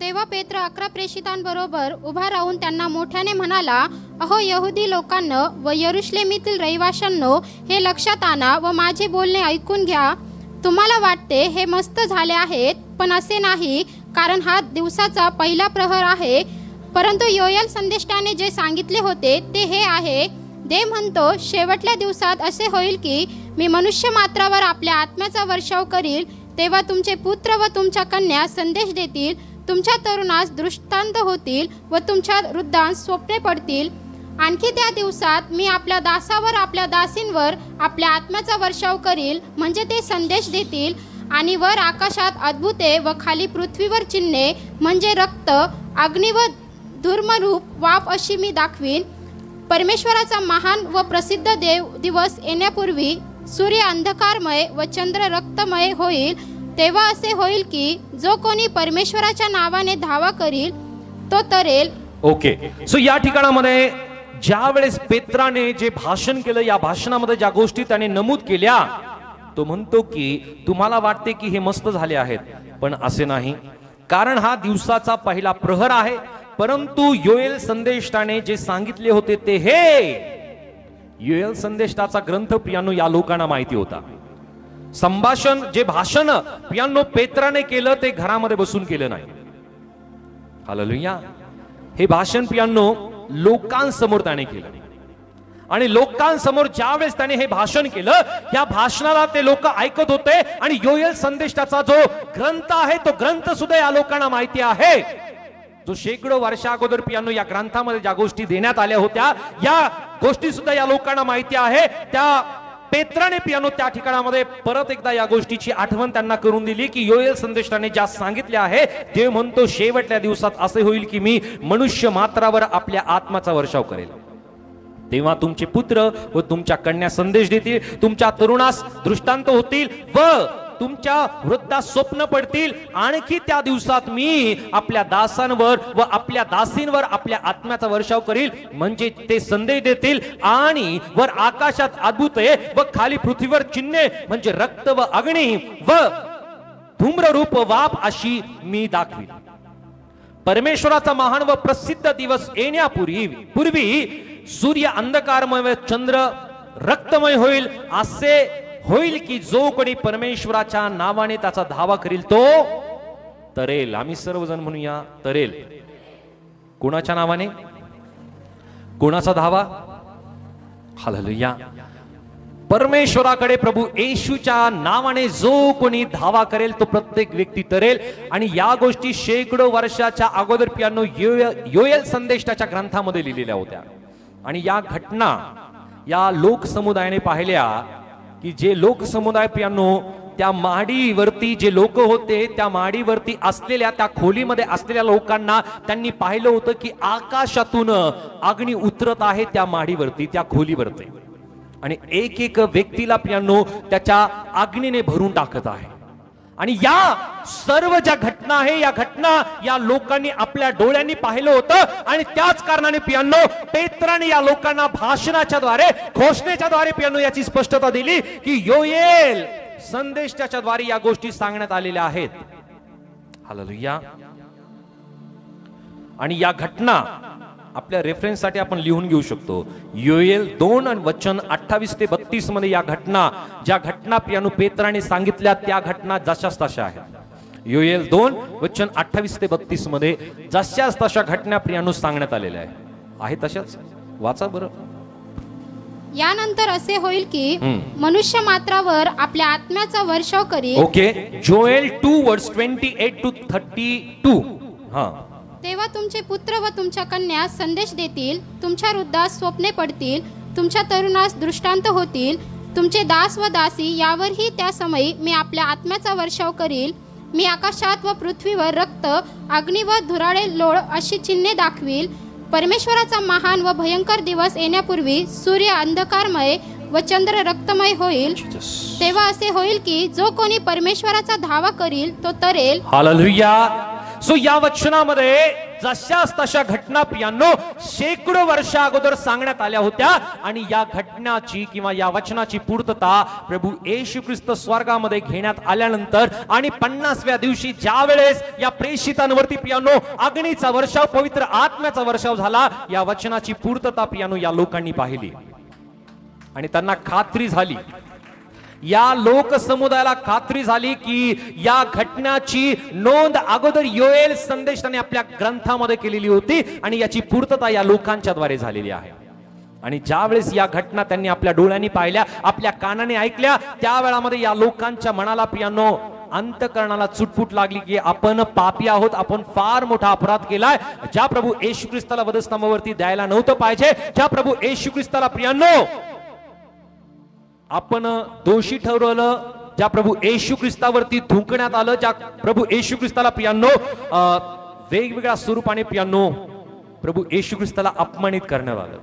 तेव्हा पेत्र 11 प्रेषितांबरोबर उभा राहून त्यांना मोठ्याने म्हणाला, अहो यहुदी लोकांनो व यरुशलेमीतील रहिवाशांनो, हे लक्षात आणा व माझे बोलणे ऐकून घ्या. तुम्हाला वाटते हे मस्त झाले आहेत, पण असे नाही, कारण हा दिवसाचा पहिला प्रहर आहे. परंतु योएल संदेष्टाने जे सांगितले होते ते हे आहे, देव म्हणतो, शेवटल्या दिवसात असे होईल की मी मनुष्य मात्रावर आपल्या आत्म्याचा वर्षाव करील. तेव्हा तुमचे पुत्र व तुमच्या कन्या संदेश देतील, तुमच्या तरुणास दृष्टांत होतील व तुमच्या वृद्धांस स्वप्ने पडतील. आणखी त्या दिवसात मी आपल्या दासावर आपल्या दासींवर आपल्या आत्म्याचा वर्षाव करील, म्हणजे ते संदेश देतील. आणि वर आकाशात अद्भुते व खाली पृथ्वीवर चिन्हे, म्हणजे रक्त, अग्नी व धूम्ररूप वाफ अशी मी दाखवीन. परमेश्वराचा महान व प्रसिद्ध दिवस येण्यापूर्वी सूर्य अंधकारमय व चंद्र रक्तमय होईल. तेव्हा असे होईल की जो कोणी परमेश्वराच्या नावाने धावा करील तो तरेल. ओके. सो या ठिकाणामध्ये ज्या वेळेस पेत्राने जे भाषण केलं, या भाषणामध्ये ज्या गोष्टी त्याने नमूद केल्या, तो म्हणतो की तुम्हाला वाटते की हे मस्त झाले आहेत, पण असे नाही, कारण हा दिवसाचा पहिला प्रहर आहे. परंतु योएल संदेष्टाने जे सांगितले होते ते हे, योएल संदेष्टाचा ग्रंथ पियानो या लोकांना माहिती होता. संभाषण जे भाषण पियानो पेत्राने केलं ते घरामध्ये बसून केलं नाही. हालेलुया. हे भाषण पियानो लोकांसमोर त्याने केलं आणि लोकांसमोर ज्या वेळेस त्याने हे भाषण केलं, या भाषणाला ते लोक ऐकत होते. आणि योएल संदेष्टाचा जो ग्रंथ आहे तो ग्रंथ सुद्धा या लोकांना माहिती आहे, जो शेकडो वर्षा अगोदर पियानो या ग्रंथामध्ये ज्या गोष्टी देण्यात आल्या होत्या, या गोष्टी सुद्धा या लोकांना माहिती आहे. त्या पेत्राने पियानो त्या ठिकाणामध्ये परत एकदा या गोष्टीची आठवण त्यांना करून दिली की योएल संदेष्टाने ज्या सांगितले आहे, देव म्हणतो शेवटल्या दिवसात असे होईल की मी मनुष्य मात्रावर आपल्या आत्माचा वर्षाव करेल. तेव्हा तुमचे पुत्र व तुमच्या कन्या संदेश देतील, तुमच्या तरुणास दृष्टांत होतील व तुमच्या वृद्धास स्वप्न पडतील. आणखी त्या दिवसात मी आपल्या दासांवर व आपल्या दासींवर आपल्या आत्म्याचा वर्षाव करील, म्हणजे ते संदेश देतील. आणि वर आकाशात अद्भुते व खाली पृथ्वीवर चिन्हे, म्हणजे रक्त व अग्नी व धूम्ररूप वाफ अशी मी दाखवीन. परमेश्वराचा महान व प्रसिद्ध दिवस येण्यापूर्वी सूर्य अंधकारमय व चंद्र रक्तमय होईल. असे होईल की जो कोणी परमेश्वराच्या नावाने त्याचा धावा करील तो तरेल. आम्ही सर्वजण म्हणूया तरेल. कोणाच्या नावाने? कोणाचा धावा? हालेलुया. परमेश्वराकडे प्रभू येशूच्या नावाने जो कोणी धावा करेल तो प्रत्येक व्यक्ती तरेल. आणि या गोष्टी शेकडो वर्षाच्या अगोदर पियानो योएल संदेष्टाच्या ग्रंथामध्ये लिहिलेल्या होत्या. आणि या घटना या लोकसमुदायाने पाहिल्या की जे लोकसमुदाय पियानो त्या महाडीवरती जे लोक होते, त्या महाडीवरती असलेल्या त्या खोलीमध्ये असलेल्या लोकांना त्यांनी पाहिलं होतं की आकाशातून अग्नी उतरत आहे त्या महाडीवरती, त्या खोलीवरती, आणि एक एक व्यक्तीला प्रियांनो त्याच्या अग्नीने भरून टाकत आहे. आणि या सर्व ज्या घटना आहे, या घटना या लोकांनी आपल्या डोळ्यांनी पाहिलं होतं. आणि त्याच कारणाने प्रियांनो पेत्राने या लोकांना भाषणाच्या द्वारे, घोषणेच्या द्वारे प्रियांनो याची स्पष्टता दिली की योएल संदेशाच्या द्वारे या गोष्टी सांगण्यात आलेल्या आहेत. हालेलुया. आणि या घटना आपल्या रेफरन्ससाठी आपण लिहून घेऊ शकतो. योएल 2 आणि वचन 28 ते 32 मध्ये या घटना, ज्या घटना प्रियांनो पेत्राने सांगितल्या त्या घटना जशाच तशा आहेत. योएल 2 वचन 28 ते 32 मध्ये जशाच तशा घटना प्रियांनो सांगण्यात आलेल्या आहे तशाच. वाचा बरं. यानंतर असे होईल की मनुष्य मात्रावर आपल्या आत्म्याचा वर्षाव करील. ओके. जोएल 2 वर्स 28 to 32. हा. तेव्हा तुमचे पुत्र व तुमच्या कन्या संदेश देतील, तुमच्या वृद्धास स्वप्ने पडतील, तुमच्या तरुणास दृष्टांत होतील, तुमचे दास व दासी यावरही त्या समयी मी आपल्या आत्म्याचा वर्षाव करील. मी आकाशात व पृथ्वीवर रक्त, अग्नी व धुराळे लोळ अशी चिन्हे दाखवील. परमेश्वराचा महान व भयंकर दिवस येण्यापूर्वी सूर्य अंधकारमय व चंद्र रक्तमय होईल. तेव्हा असे होईल की जो कोणी परमेश्वराचा धावा करील तो तरेल. हालेलुया. सो या वचनामध्ये जशाच तशा घटना प्रियांनो शेकडो वर्षा अगोदर सांगण्यात आल्या होत्या. आणि या घटनाची किंवा या वचनाची पूर्तता प्रभू येशू ख्रिस्त स्वर्गामध्ये घेण्यात आल्यानंतर आणि 50व्या दिवशी ज्या वेळेस या प्रेषितांवरती प्रियांनो अग्नीचा वर्षाव, पवित्र आत्म्याचा वर्षाव झाला, या वचनाची पूर्तता प्रियांनो या लोकांनी पाहिली आणि त्यांना खात्री झाली, या लोक समुदायाला खात्री झाली की या घटनाची नोंद अगोदर योएल संदेशाने आपल्या ग्रंथामध्ये केलेली होती आणि याची पूर्तता या लोकांच्या द्वारे झालेली आहे. आणि ज्या वेळेस या घटना त्यांनी आपल्या डोळ्यांनी पाहिल्या, आपल्या कानाने ऐकल्या, त्या वेळामध्ये या लोकांच्या मनाला प्रियांनो अंतःकरणाला चुटपुट लागली की आपण पापी आहोत, आपण फार मोठा अपराध केलाय. ज्या प्रभू येशू ख्रिस्ताला वधस्तंभावरती द्यायला नव्हतं पाहिजे, ज्या प्रभू येशू ख्रिस्ताला प्रियांनो आपण दोषी ठरवलं, ज्या प्रभू येशू ख्रिस्तावरती थुंकण्यात आलं, ज्या प्रभू येशू ख्रिस्ताला प्रियांनो वेगवेगळ्या स्वरूपाने प्रियांनो प्रभू येशू ख्रिस्ताला अपमानित करण्यात आलं,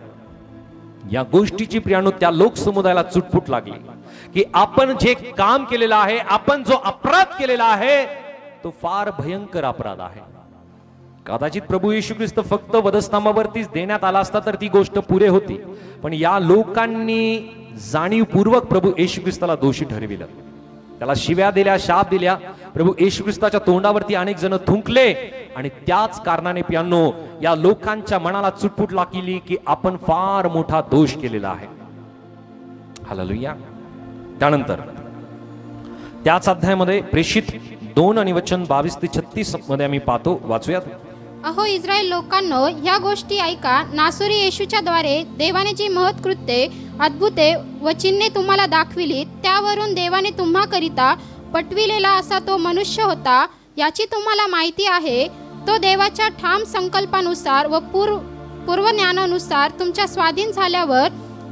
या गोष्टीची प्रियांनो त्या लोक समुदायाला चुटपुट लागली की आपण जे काम केलेलं आहे, आपण जो अपराध केलेला आहे तो फार भयंकर अपराध आहे. कदाचित प्रभू येशू ख्रिस्त फक्त वधस्तंभावरतीच देण्यात आला असता तर ती गोष्ट पुरे होती, पण या लोकांनी जाणीवपूर्वक प्रभू येशू ख्रिस्ताला दोषी ठरविलं, त्याला शिव्या दिल्या, शाप दिल्या. प्रभू येशू ख्रिस्ताच्या तोंडावरती अनेक जण थुंकले आणि त्याच कारणाने प्रियांनो या लोकांच्या मनाला चुटपुट लागली की आपण फार मोठा दोष केलेला आहे. हालेलुया. त्यानंतर त्याच अध्यायामध्ये प्रेषित 2 आणि वचन 22 ते 36 मध्ये आम्ही पाहतो. वाचूयात. अहो इस्रायल लोकांनो, ह्या गोष्टी ऐका. नासोरी येशूच्या द्वारे देवाने जी महत्कृत्ये, अद्भुते व चिन्हे तुम्हाला दाखविली, त्यावरून देवाने तुम्हाकरिता पटविलेला असा तो मनुष्य होता, याची तुम्हाला माहिती आहे. तो देवाच्या ठाम संकल्पानुसार व पूर्वज्ञानानुसार तुमच्या स्वाधीन झाल्यावर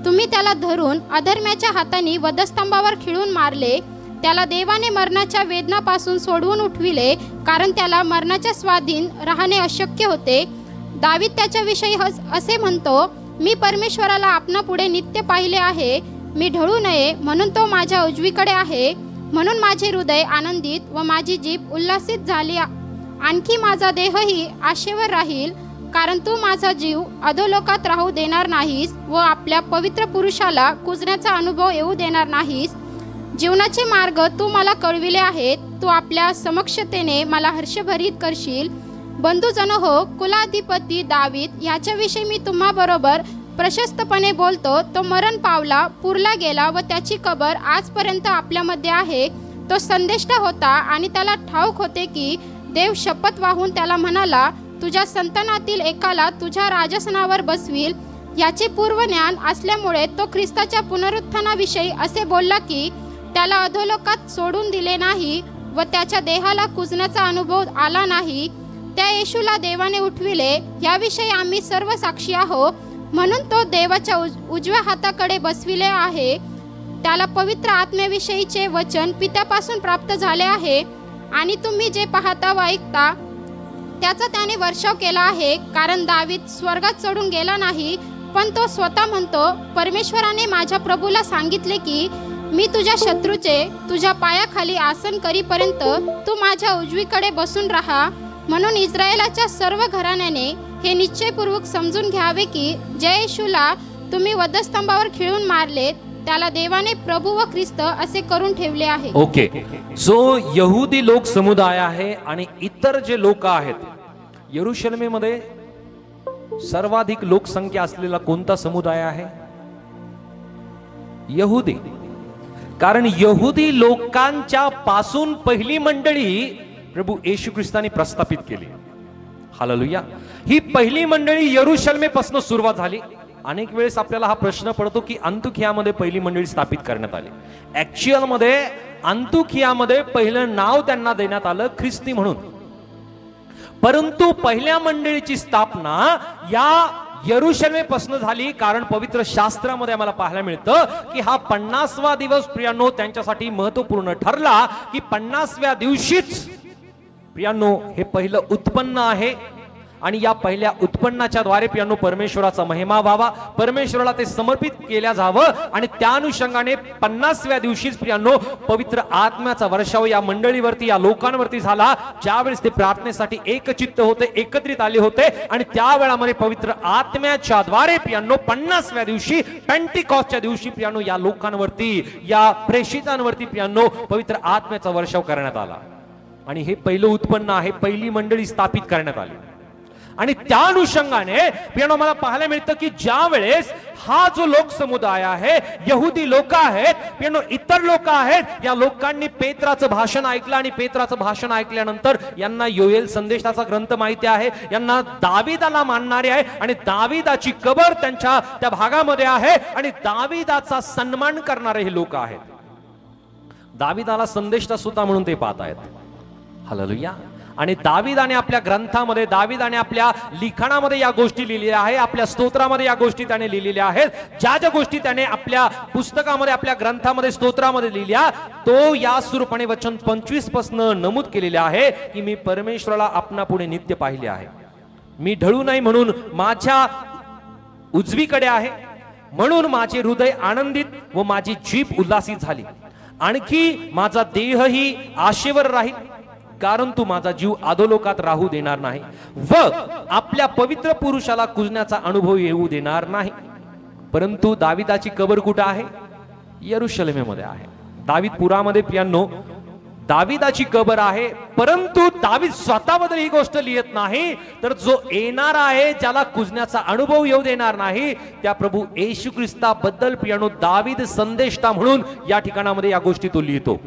तुम्ही त्याला धरून अधर्म्याच्या हाताने वधस्तंभावर खिळून मारले. त्याला देवाने मरणाच्या वेदनापासून सोडवून उठविले, कारण त्याला मरणाच्या स्वाधीन राहणे अशक्य होते. दावीद त्याच्याविषयी असे म्हणतो, मी परमेश्वराला आपणापुढे नित्य पाहिले आहे. मी ढळू नये म्हणून तो माझ्या उजवीकडे आहे. म्हणून माझे हृदय आनंदित व माझी जीभ उल्हासित झाली. आणखी माझा देहही आशेवर राहील, कारण तू माझा जीव अधोलोकात राहू देणार नाहीस व आपल्या पवित्र पुरुषाला कुजण्याचा अनुभव येऊ देणार नाहीस. जीवनाचे मार्ग तू मला कळविले आहेत. तू आपल्या समक्षतेने मला हर्षभरीत करशील. बंधुजन हो, कुलाधिपती दावीद याच्याविषयी मी तुम्हाबरोबर प्रशस्तपणे बोलतो. तो मरण पावला, पुरला गेला व त्याची कबर आजपर्यंत आपल्यामध्ये आहे. तो संदेष्टा होता आणि त्याला ठाऊक होते की देव शपथ वाहून त्याला म्हणाला, तुझ्या संतानातील एकाला तुझ्या राजसनावर बसवील. याचे पूर्वज्ञान असल्यामुळे तो ख्रिस्ताच्या पुनरुत्थानाविषयी असे बोलला की त्याला अधोलोकात सोडून दिले नाही व त्याच्या देहाला कुजण्याचा अनुभव आला नाही. त्या येशूला देवाने उठविले, याविषयी आम्ही सर्व साक्षी आहोत. म्हणून तो देवाच्या उजव्या हाताकडे बसविले आहे. त्याला पवित्र आत्म्याविषयीचे वचन पित्यापासून प्राप्त झाले आहे आणि तुम्ही जे पाहता व ऐकता त्याचा त्याने वर्षाव केला आहे. कारण दावीद स्वर्गात चढून गेला नाही, पण तो स्वतः म्हणतो, परमेश्वराने माझ्या प्रभूला सांगितले की मी तुझ्या शत्रूचे तुझ्या पायाखाली आसन करीपर्यंत तू माझ्या उजवीकडे बसून राहा. म्हणून इस्रायलाच्या सर्व घराण्याने हे निश्चयपूर्वक समजून घ्यावे की जय येशूला तुम्ही वधस्तंभावर खिळून मारले, त्याला देवाने प्रभू व ख्रिस्त असे करून ठेवले आहे. ओके, जो यहुदी लोक समुदाय आहे आणि इतर जे लोक आहेत, यरुशलेमेमध्ये सर्वाधिक लोकसंख्या असलेला कोणता समुदाय आहे? यहुदी. कारण यहुदी लोकांच्या पासून पहिली मंडळी प्रभू येशू ख्रिस्ताने प्रस्थापित केली. हालेलुया. ही पहिली मंडळी यरुशलेमेपासून सुरुवात झाली. अनेक वेळेस आपल्याला हा प्रश्न पडतो की अंतुखियामध्ये पहिली मंडळी स्थापित करण्यात आली. ऍक्च्युअल मध्ये अंतुखियामध्ये पहिलं नाव त्यांना देण्यात आलं ख्रिस्ती म्हणून. परंतु पहिल्या मंडळीची स्थापना या यरुशलेमेपासून झाली. कारण पवित्र शास्त्रामध्ये आम्हाला पाहायला मिळतं की हा 50वा दिवस प्रियांनो त्यांच्यासाठी महत्वपूर्ण ठरला. की 50व्या दिवशीच प्रियांनो हे पहिलं उत्पन्न आहे आणि या पहिल्या उत्पन्नाच्या द्वारे प्रियांनो परमेश्वराचा महिमा व्हावा, परमेश्वराला ते समर्पित केल्या जावं आणि त्या अनुषंगाने 50व्या दिवशीच प्रियांनो पवित्र आत्म्याचा वर्षाव या मंडळीवरती, या लोकांवरती झाला. ज्यावेळेस ते प्रार्थनेसाठी एकचित्त होते, एकत्रित आले होते आणि त्यावेळामध्ये पवित्र आत्म्याच्या द्वारे प्रियांनो 50व्या दिवशी पेंटिकॉस्टच्या दिवशी प्रियांनो या लोकांवरती, या प्रेषितांवरती प्रियांनो पवित्र आत्म्याचा वर्षाव करण्यात आला. आणि हे पहिलं उत्पन्न आहे, पहिली मंडळी स्थापित करण्यात आली. आणि त्या अनुषंगाने प्रियांनो मला पाहायला मिळतं की ज्या वेळेस हा जो लोक समुदाय आहे, यहुदी लोक आहेत प्रियांनो, इतर लोक आहेत, या लोकांनी पेत्राचं भाषण ऐकलं आणि पेत्राचं भाषण ऐकल्यानंतर यांना योएल संदेशाचा ग्रंथ माहिती आहे, यांना दाविदाला मानणारे आहे आणि दाविदाची कबर त्यांच्या त्या भागामध्ये आहे आणि दाविदाचा सन्मान करणारे हे लोक आहेत. दाविदाला संदेशता सुद्धा म्हणून ते पाहत आहेत. हालेलुया. आणि दाविदाने आपल्या ग्रंथामध्ये, दाविदाने आपल्या लिखाणामध्ये या गोष्टी लिहिलेल्या आहेत, आपल्या स्तोत्रामध्ये या गोष्टी त्याने लिहिलेल्या आहेत. ज्या ज्या गोष्टी त्याने आपल्या पुस्तकामध्ये, आपल्या ग्रंथामध्ये, स्तोत्रामध्ये लिहिल्या, तो या स्वरूपाने वचन 25 पासून नमूद केलेले आहे की मी परमेश्वराला आपणा पुढे नित्य पाहिले आहे. मी ढळू नाही म्हणून माझ्या उजवीकडे आहे, म्हणून माझे हृदय आनंदित व माझी जीभ उल्हासित झाली. आणखी माझा देहही आशेवर राहील, कारण तू माझा जीव अधोलोकात राहू देणार नाही व आपल्या पवित्र पुरुषाला कुजण्याचा अनुभव येऊ देणार नाही. परंतु दाविदाची कबर कुठे आहे? यरुशलेमेमध्ये आहे. दाविदपुरामध्ये प्रियांनो दाविदाची कबर आहे. परंतु दावीद स्वतःबद्दल ही गोष्ट लिहित नाही, तर जो येणार आहे, ज्याला कुजण्याचा अनुभव येऊ देणार नाही, त्या प्रभू येशू ख्रिस्ताबद्दल प्रियांनो दावीद संदेष्टा म्हणून या ठिकाणामध्ये या गोष्टी तो लिहितो.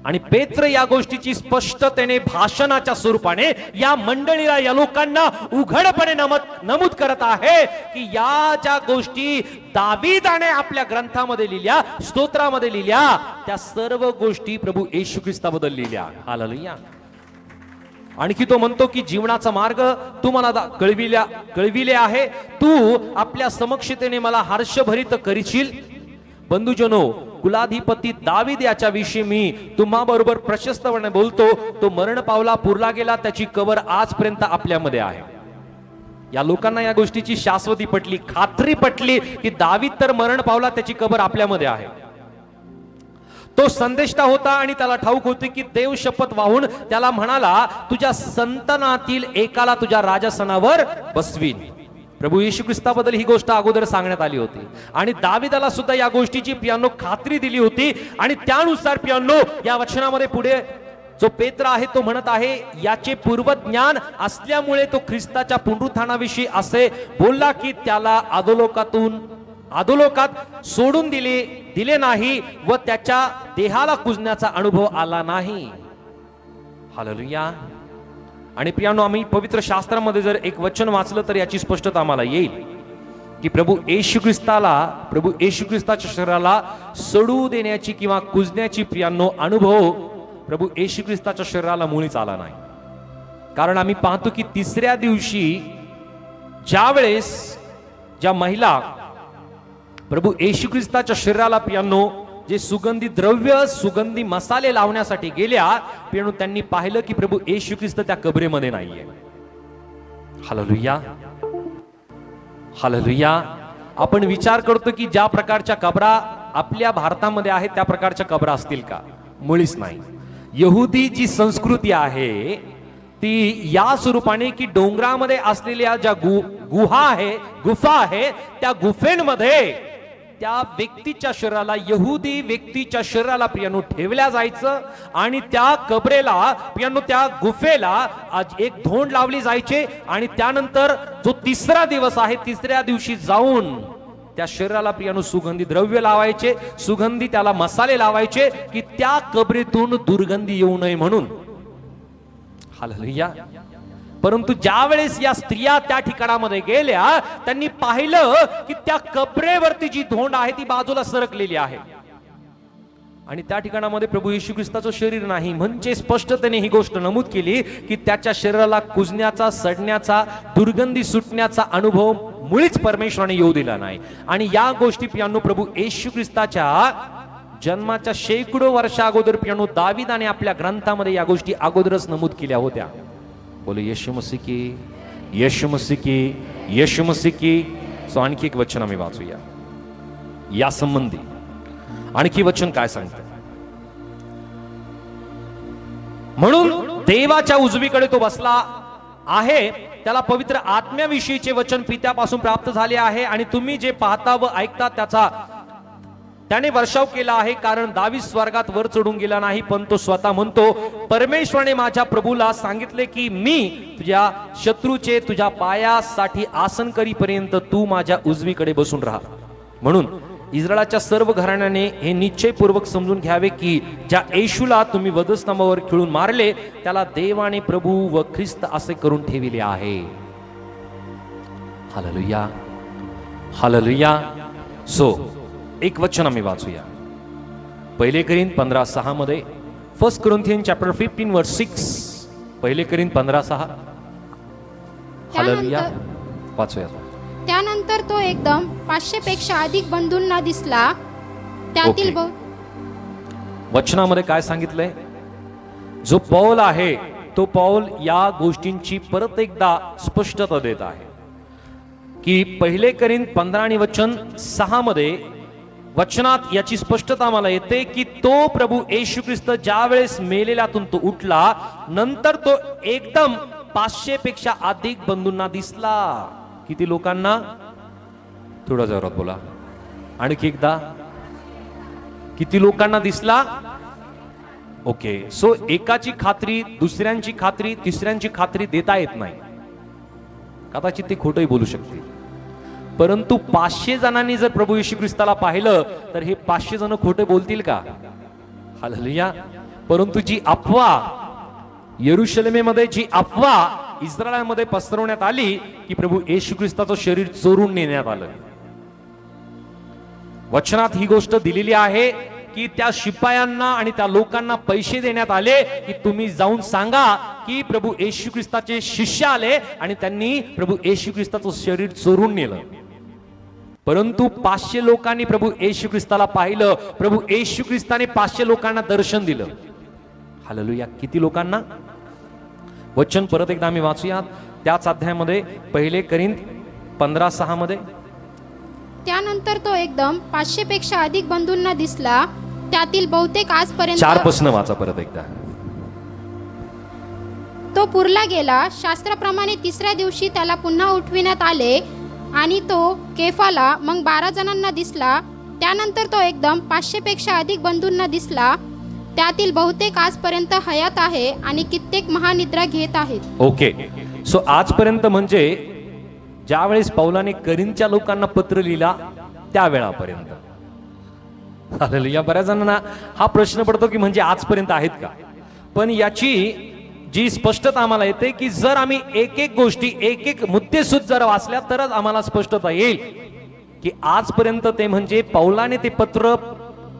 आणि पेत्र या गोष्टीची स्पष्टतेने भाषणाच्या स्वरूपाने या मंडळीला, या लोकांना उघडपणे नमूद करत आहे की या ज्या गोष्टी दाविदाने आपल्या ग्रंथामध्ये लिहिल्या, स्तोत्रामध्ये लिहिल्या, त्या सर्व गोष्टी प्रभू येशू ख्रिस्ताबद्दल लिहिल्या. हालेलुया. आणखी तो म्हणतो की जीवनाचा मार्ग तू मला कळविले आहे, तू आपल्या समक्षतेने मला हर्षभरित करशील. बंधुजनो, कुलाधिपती दावीद याच्या विषयी मी तुम्हा बरोबर प्रशस्तपणे बोलतो. तो मरण पावला, पुरला गेला, त्याची कबर आजपर्यंत आपल्यामध्ये आहे. या लोकांना या गोष्टीची शाश्वती पटली, खात्री पटली की दावीद तर मरण पावला, त्याची कबर आपल्यामध्ये आहे. तो संदेष्टा होता आणि त्याला ठाऊक होते की देव शपथ वाहून त्याला म्हणाला, तुझ्या संतानातील एकाला तुझ्या राजासनावर बसवीन. प्रभू येशू ख्रिस्ताबद्दल ही गोष्ट अगोदर सांगण्यात आली होती आणि दाविदाला सुद्धा या गोष्टीची प्रियांनो खात्री दिली होती. आणि त्यानुसार प्रियांनो या वचनामध्ये पुढे जो पेत्र आहे तो म्हणत आहे, याचे पूर्वज्ञान असल्यामुळे तो ख्रिस्ताच्या पुनरुत्थानाविषयी असे बोलला की त्याला अधोलोकात सोडून दिले नाही व त्याच्या देहाला कुजण्याचा अनुभव आला नाही. हालेलुया. आणि प्रियांनो, आम्ही पवित्र शास्त्रामध्ये जर एक वचन वाचलं तर याची स्पष्टता आम्हाला येईल की प्रभू येशू ख्रिस्ताच्या शरीराला सडू देण्याची किंवा कुजण्याची प्रियांनो अनुभव प्रभू येशू ख्रिस्ताच्या शरीराला मुळीच आला नाही. कारण आम्ही पाहतो की तिसऱ्या दिवशी ज्या वेळेस ज्या महिला प्रभू येशू ख्रिस्ताच्या शरीराला पियांनो जे सुगंधी द्रव्य सुगंधी मसाले लावण्यासाठी गेल्या, पियांनो त्यांनी पाहिलं की प्रभू येशू ख्रिस्त त्या कबरेमध्ये नाहीये. Hallelujah, hallelujah. आपण विचार करतो की ज्या प्रकारच्या कबरा आपल्या भारतामध्ये आहेत त्या प्रकारच्या कबरा असतील का? मुळीच नाही. यहुदी जी संस्कृती आहे ती या स्वरूपाने की डोंगरामध्ये असलेल्या ज्या गुफा आहे त्या गुफेमध्ये त्या व्यक्तीच्या शरीराला, यहुदी व्यक्तीच्या शरीराला पियानो ठेवल्या जायचं आणि त्या कबरेला पियानो त्या गुफेला आज एक धोंड लावली जायचे आणि त्यानंतर जो तिसरा दिवस आहे तिसऱ्या दिवशी जाऊन त्या शरीराला पियानो सुगंधी द्रव्य लावायचे, सुगंधी त्याला मसाले लावायचे की त्या कबरेतून दुर्गंधी येऊ नये म्हणून. हालेलुया. परंतु ज्या वेळेस या स्त्रिया त्या ठिकाणामध्ये गेल्या त्यांनी पाहिलं की त्या कबरेवरती जी धोंड आहे ती बाजूला सरकलेली आहे आणि त्या ठिकाणामध्ये प्रभू येशू ख्रिस्ताचं शरीर नाही. म्हणजे स्पष्टतेने ही गोष्ट नमूद केली की त्याच्या शरीराला कुजण्याचा, सडण्याचा, दुर्गंधी सुटण्याचा अनुभव मुळीच परमेश्वराने येऊ दिला नाही. आणि या गोष्टी पियानो प्रभू येशू ख्रिस्ताच्या जन्माच्या शेकडो वर्षा अगोदर पियानो दाविदाने आपल्या ग्रंथामध्ये या गोष्टी अगोदरच नमूद केल्या होत्या. बोलो यीशु मसीह की, यीशु मसीह की, यीशु मसीह की. सो आणखी एक वचन आम्ही वाचूया या संबंधी. आणखी वचन काय सांगतं? म्हणून देवाच्या उजवीकडे तो बसला आहे, त्याला पवित्र आत्म्याविषयीचे वचन पित्यापासून प्राप्त झाले आहे आणि तुम्ही जे पाहता व ऐकता त्याने वर्षाव केला आहे. कारण दावीद स्वर्गात वर चढून गेला नाही, पण तो स्वतः म्हणतो, परमेश्वराने माझ्या प्रभूला सांगितले की मी तुझ्या शत्रूचे तुझ्या पायासाठी आसन करीपर्यंत तू माझ्या उजवीकडे बसून राहा. म्हणून इस्रायलाच्या सर्व घराण्याने हे निश्चयपूर्वक समजून घ्यावे की ज्या येशूला तुम्ही वधस्तंभावर खिळून मारले त्याला देवाने प्रभू व ख्रिस्त असे करून ठेविले आहे. Hallelujah, hallelujah. सो एक वचन आम्ही वाचूया. 1 कोरिंथ 15:6 मध्ये, 1 Corinthians chapter 15 verse 6. 1 Corinthians 15:6. Hallelujah, वाचूया. त्यानंतर तो एकदम 500 पेक्षा अधिक बंधूंना दिसला. त्यातील वचनामध्ये काय सांगितलंय? जो पौल आहे तो पौल या गोष्टींची परत एकदा स्पष्टता देत आहे की 1 Corinthians 15 आणि वचन 6 मध्ये वचनात याची स्पष्टता मला येते की तो प्रभू येशू ख्रिस्त ज्या वेळेस मेलेल्यातून तो उठला नंतर तो एकदम 500 पेक्षा अधिक बंधूंना दिसला. किती लोकांना? थोडा जोरात बोला. आणखी एकदा, किती लोकांना दिसला? ओके. सो एकाची खात्री, दुसऱ्यांची खात्री, तिसऱ्यांची खात्री देता येत नाही. कदाचित ते खोटंही बोलू शकतील, परंतु 500 जणांनी जर प्रभू येशू ख्रिस्ताला पाहिलं तर हे 500 जण खोटे बोलतील का? हालेलुया. परंतु जी अफवा यरुशलेमेमध्ये, जी अफवा इस्रायलमध्ये पसरवण्यात आली की प्रभू येशू ख्रिस्ताचं शरीर चोरून नेण्यात आलं, वचनात ही गोष्ट दिलेली आहे की त्या शिपायांना आणि त्या लोकांना पैसे देण्यात आले की तुम्ही जाऊन सांगा की प्रभू येशू ख्रिस्ताचे शिष्य आले आणि त्यांनी प्रभू येशू ख्रिस्ताचं शरीर चोरून नेलं. परंतु 500 लोकांनी प्रभू येशू ख्रिस्ताला पाहिलं. प्रभू येशू ख्रिस्ताने 500 लोकांना दर्शन दिलं. हालेलुया. किती लोकांना? वचन परत एकदा आम्ही वाचूया त्याच अध्यायामध्ये 1 Corinthians 15:6 मध्ये. त्यानंतर तो एकदम 500 पेक्षा अधिक बंधूंना दिसला. त्यातील बहुतेक आजपर्यंत 4 पासून वाचा परत एकदा. तो पुरला गेला. शास्त्राप्रमाणे तिसऱ्या दिवशी त्याला पुन्हा उठविण्यात आले आणि तो केफाला मग 12 जणांना दिसला. त्यानंतर तो एकदम 500 पेक्षा अधिक बंधूंना दिसला. त्यातील बहुतेक आजपर्यंत हयात आहे आणि कित्येक महानिद्रा घेत आहेत. ओके. सो आजपर्यंत म्हणजे ज्या वेळेस पौलाने करिंथच्या लोकांना पत्र लिहिला त्या वेळापर्यंत. हालेलुया. बऱ्याच जणांना हा प्रश्न पडतो की म्हणजे आजपर्यंत आहेत का? पण याची जी स्पष्टता आम्हाला येते की जर आम्ही एक एक गोष्टी, एक एक मुद्देसूद जर वाचल्या तरच आम्हाला स्पष्टता येईल की आजपर्यंत ते म्हणजे पौलाने ते पत्र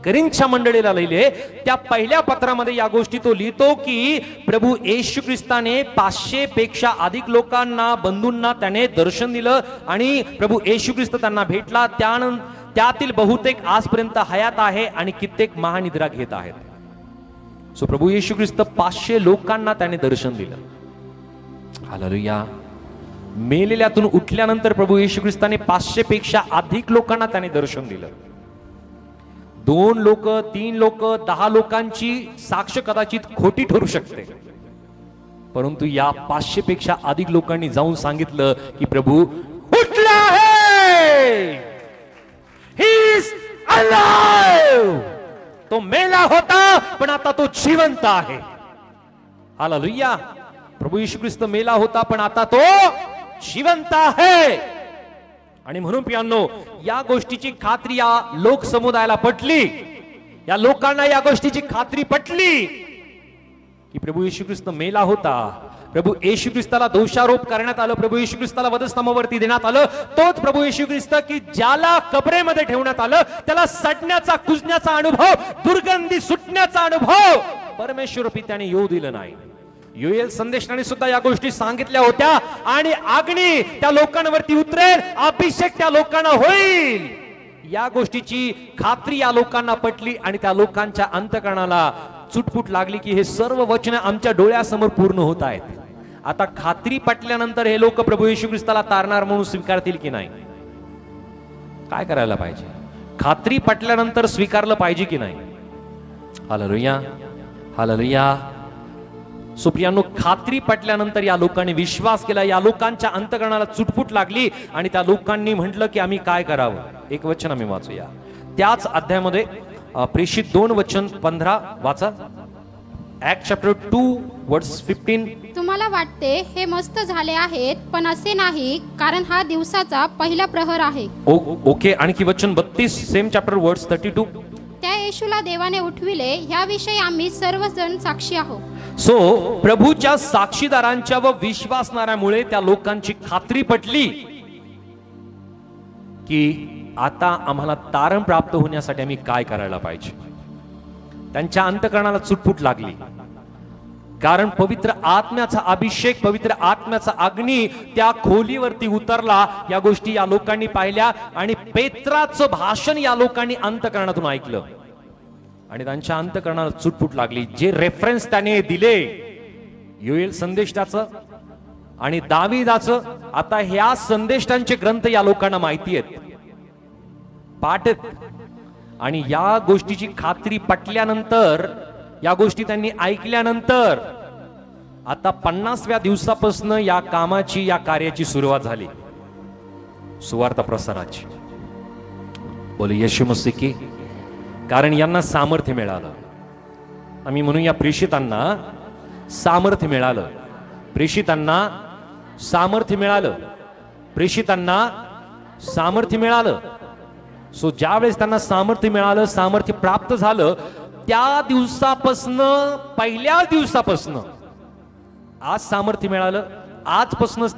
करिंथच्या मंडळीला लिहिले. त्या पहिल्या पत्रामध्ये या गोष्टी तो लिहितो की प्रभू येशू ख्रिस्ताने 500 पेक्षा अधिक लोकांना, बंधूंना त्याने दर्शन दिलं आणि प्रभू येशू ख्रिस्त त्यांना भेटला. त्यातील बहुतेक आजपर्यंत हयात आहे आणि कित्येक महानिद्रा घेत आहेत. सो प्रभू येशू ख्रिस्त 500 लोकांना त्याने दर्शन दिलं. हालेलुया. मेलेल्यातून उठल्यानंतर प्रभू येशू ख्रिस्ताने 500 पेक्षा अधिक लोकांना त्याने दर्शन दिलं. 2 लोक, 3 लोक, 10 लोकांची साक्ष कदाचित खोटी ठरू शकते, परंतु या 500 पेक्षा अधिक लोकांनी जाऊन सांगितलं की प्रभू उठला आहे. He is alive. तो मेला होता पण आता तो जिवंत आहे. हालेलुया. प्रभू येशू ख्रिस्त मेला होता पण आता तो जिवंत आहे. आणि म्हणून प्रियांनो, या गोष्टीची खात्री या लोक समुदायाला पटली. या लोकांना या गोष्टीची खात्री पटली की प्रभू येशू ख्रिस्त मेला होता. प्रभू येशू ख्रिस्ताला दोषारोप करण्यात आलं, प्रभू येशू ख्रिस्ताला वधस्तंभावरती देण्यात आलं. तोच प्रभू येशू ख्रिस्त की ज्याला कबरेमध्ये ठेवण्यात आलं, त्याला सडण्याचा, कुजण्याचा अनुभव, दुर्गंधी सुटण्याचा अनुभव परमेश्वर पित्याने येऊ दिलं नाही. योएल संदेशाने सुद्धा या गोष्टी सांगितल्या होत्या. आणि अग्नी त्या लोकांवरती उतरेल, अभिषेक त्या लोकांना होईल. या गोष्टीची खात्री या लोकांना पटली आणि त्या लोकांच्या अंतःकरणाला चुटपुट लागली की हे सर्व वचन आमच्या डोळ्यासमोर पूर्ण होत आहेत. आता खात्री पटल्यानंतर हे लोक प्रभू येशू ख्रिस्ताला तारणार म्हणून स्वीकारतील की नाही? काय करायला पाहिजे? खात्री पटल्यानंतर स्वीकारलं पाहिजे की नाही? हालेलुया. हालेलुया. सुप्रियानो, खात्री पटल्यानंतर या लोकांनी विश्वास केला. या लोकांच्या अंतःकरणाला चुटपुट लागली आणि त्या लोकांनी म्हटलं की आम्ही काय करावं. एक वचन आम्ही वाचूया त्याच अध्यायामध्ये, प्रेषित 2:15 वाचा. Act chapter 2:15. तुम्हाला वाटते हे मस्त झाले आहेत, पण असे नाही, कारण हा दिवसाचा पहिला प्रहर आहे. ओके. आणखी वचन 32, सेम चॅप्टर वर्ड्स 32. त्या येशूला देवाने उठविले, ह्याविषयी आम्ही सर्वजण साक्षी आहोत. सो प्रभूच्या साक्षीदारांच्या व विश्वासणाऱ्यामुळे त्या लोकांची खात्री पटली की आता आम्हाला तारण प्राप्त होण्यासाठी आम्ही काय करायला पाहिजे. त्यांच्या अंतःकरणाला चुटपुट लागली, कारण पवित्र आत्म्याचा अभिषेक, पवित्र आत्म्याचा अग्नी त्या खोलीवरती उतरला. या गोष्टी या लोकांनी पाहिल्या आणि पेत्राचं भाषण या लोकांनी अंतःकरणातून ऐकलं आणि त्यांच्या अंतःकरणाला चुटपुट लागली. जे रेफरन्स त्याने दिले, योएल संदेशाचं आणि दाविदाचं, आता ह्या संदेशांचे ग्रंथ या लोकांना माहिती आहेत, पाठ आहेत. आणि या गोष्टीची खात्री पटल्यानंतर, या गोष्टी त्यांनी ऐकल्यानंतर आता 50व्या दिवसापासून या कामाची, या कार्याची सुरुवात झाली, सुवार्ता प्रसाराची. बोले येशू मसीह की. कारण यांना सामर्थ्य मिळालं. आम्ही म्हणूया प्रेषितांना सामर्थ्य मिळालं. प्रेषितांना सामर्थ्य मिळालं. प्रेषितांना सामर्थ्य मिळालं. सो ज्या वेळेस त्यांना सामर्थ्य मिळालं, सामर्थ्य प्राप्त झालं, त्या दिवसापासून, पहिल्या दिवसापासून आज सामर्थ्य मिळालं, आजपासूनच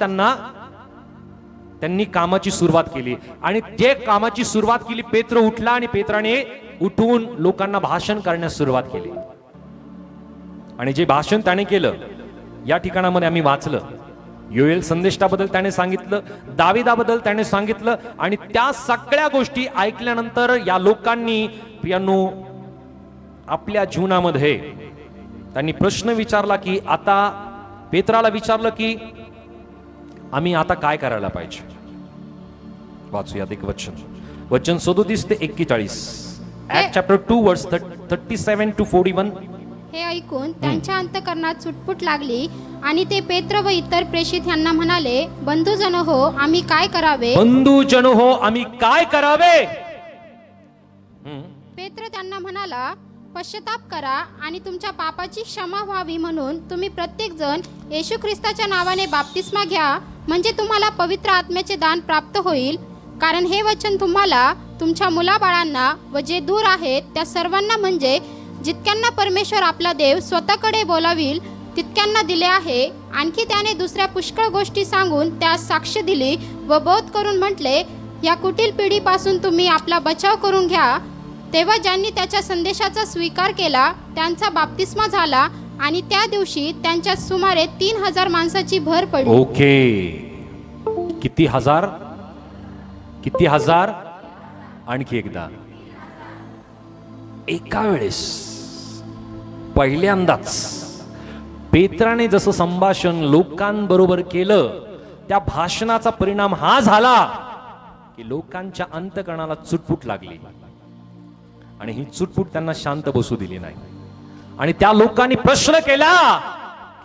त्यांनी कामाची सुरुवात केली. आणि जे कामाची सुरुवात केली, पेत्र उठला आणि पेत्राने उठून लोकांना भाषण करण्यास सुरुवात केली. आणि जे भाषण त्याने केलं या ठिकाणामध्ये आम्ही वाचलं. योएल संदेशाबद्दल त्याने सांगितलं, दाविदाबद्दल त्याने सांगितलं. आणि त्या सगळ्या गोष्टी ऐकल्यानंतर या लोकांनी प्रियांनो आपल्या जीवनामध्ये त्यांनी प्रश्न विचारला की, आता पेत्राला विचारलं की आम्ही आता काय करायला पाहिजे. वाचूयात एक वचन 37 ते 41. ऍक्ट चॅप्टर 2 वर्स 37 to 41. हे ऐकून त्यांच्या अंतःकरणात चुटपुट लागली आणि ते पेत्र व इतर प्रेषित यांना म्हणाले, बंधुजन हो, आम्ही काय करावे. बंधुजन हो, आम्ही काय करावे. पेत्र त्यांना म्हणाला, पश्चाताप करा आणि तुमच्या पापाची क्षमा व्हावी म्हणून तुम्ही प्रत्येक जण येशू ख्रिस्ताच्या नावाने बाप्तिस्मा घ्या, म्हणजे तुम्हाला पवित्र आत्म्याचे दान प्राप्त होईल. कारण हे वचन तुम्हाला, तुमच्या मुलाबाळांना व जे दूर आहेत त्या सर्वांना, म्हणजे जितक्यांना परमेश्वर आपला देव स्वतःकडे बोलावील तितक्यांना दिले आहे. आणखी त्याने दुसऱ्या पुष्कळ गोष्टी सांगून त्यास साक्ष दिली व बोध करून म्हटले, या कुटील पिढीपासून तुम्ही आपला बचाव करून घ्या. तेव्हा ज्यांनी त्याच्या संदेशाचा स्वीकार केला त्यांचा बाप्तिस्मा झाला आणि त्या दिवशी त्यांच्या सुमारे 3000 माणसाची भर पडली. ओके. किती हजार? आणखी एकदा, एका वेळेस पहिल्यांदाच पेत्राने जसं संभाषण लोकांबरोबर केलं, त्या भाषणाचा परिणाम हा झाला की लोकांच्या अंतकरणाला चुटपुट लागली आणि ही चुटपुट त्यांना शांत बसू दिली नाही. आणि त्या लोकांनी प्रश्न केला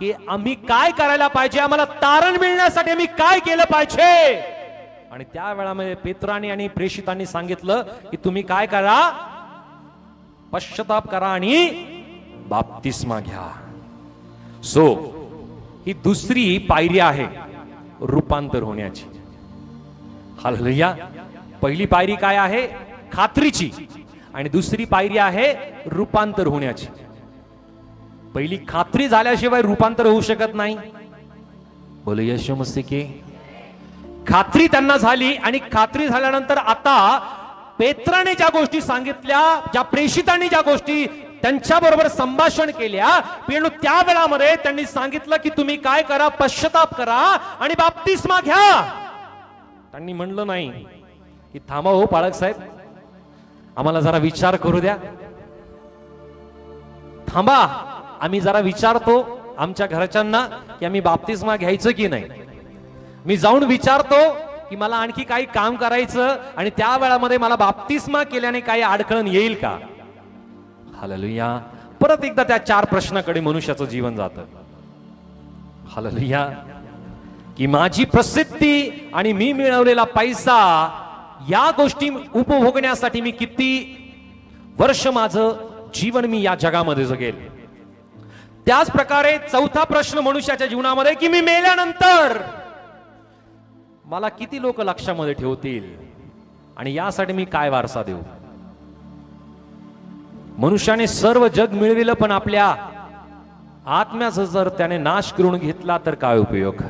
की आम्ही काय करायला पाहिजे, आम्हाला तारण मिळण्यासाठी आम्ही काय केलं पाहिजे. आणि त्या वेळामध्ये पेत्राने आणि प्रेषितांनी सांगितलं की तुम्ही काय करा, पश्चाताप करा आणि बाप्तिस्मा घ्या. सो ही दुसरी पायरी आहे रूपांतर होण्याची. हालेलुया. पहिली पायरी काय आहे, खात्रीची, आणि दुसरी पायरी आहे रूपांतर होण्याची. पहिली खात्री झाल्याशिवाय रूपांतर होऊ शकत नाही. बोल येशू मसीह की. खात्री त्यांना झाली आणि खात्री झाल्यानंतर आता पेत्राने ज्या गोष्टी सांगितल्या, ज्या प्रेषितांनी ज्या गोष्टी त्यांच्या बरोबर संभाषण केल्या, पण त्या वेळामध्ये त्यांनी सांगितलं की तुम्ही काय करा, पश्चाताप करा आणि बाप्तिस्मा घ्या. त्यांनी म्हणलं नाही की थांबा हो पाळक साहेब, आम्हाला जरा विचार करू द्या, थांबा आम्ही जरा विचारतो आमच्या घरच्यांना की आम्ही बाप्तिस्मा घ्यायचं की नाही. मी जाऊन विचारतो की मला आणखी काही काम करायचं आणि त्या वेळामध्ये मला बाप्तिस्मा केल्याने काही अडखळण येईल का. हालेलुया. परत एकदा त्या 4 प्रश्नाकडे मनुष्याचं जीवन जातं. हालेलुया. की माझी प्रसिद्धी आणि मी मिळवलेला पैसा, या गोष्टी उपभोगण्यासाठी मी किती वर्ष माझं जीवन मी या जगामध्ये जगेल. त्याच प्रकारे चौथा प्रश्न मनुष्याच्या जीवनामध्ये की मी मेल्यानंतर मला किती लोक लक्षामध्ये ठेवतील आणि यासाठी मी काय वारसा देऊ. मनुष्याने सर्व जग मिळविलं पण आपल्या आत्म्याचा जर त्याने नाश करून घेतला तर काय उपयोग.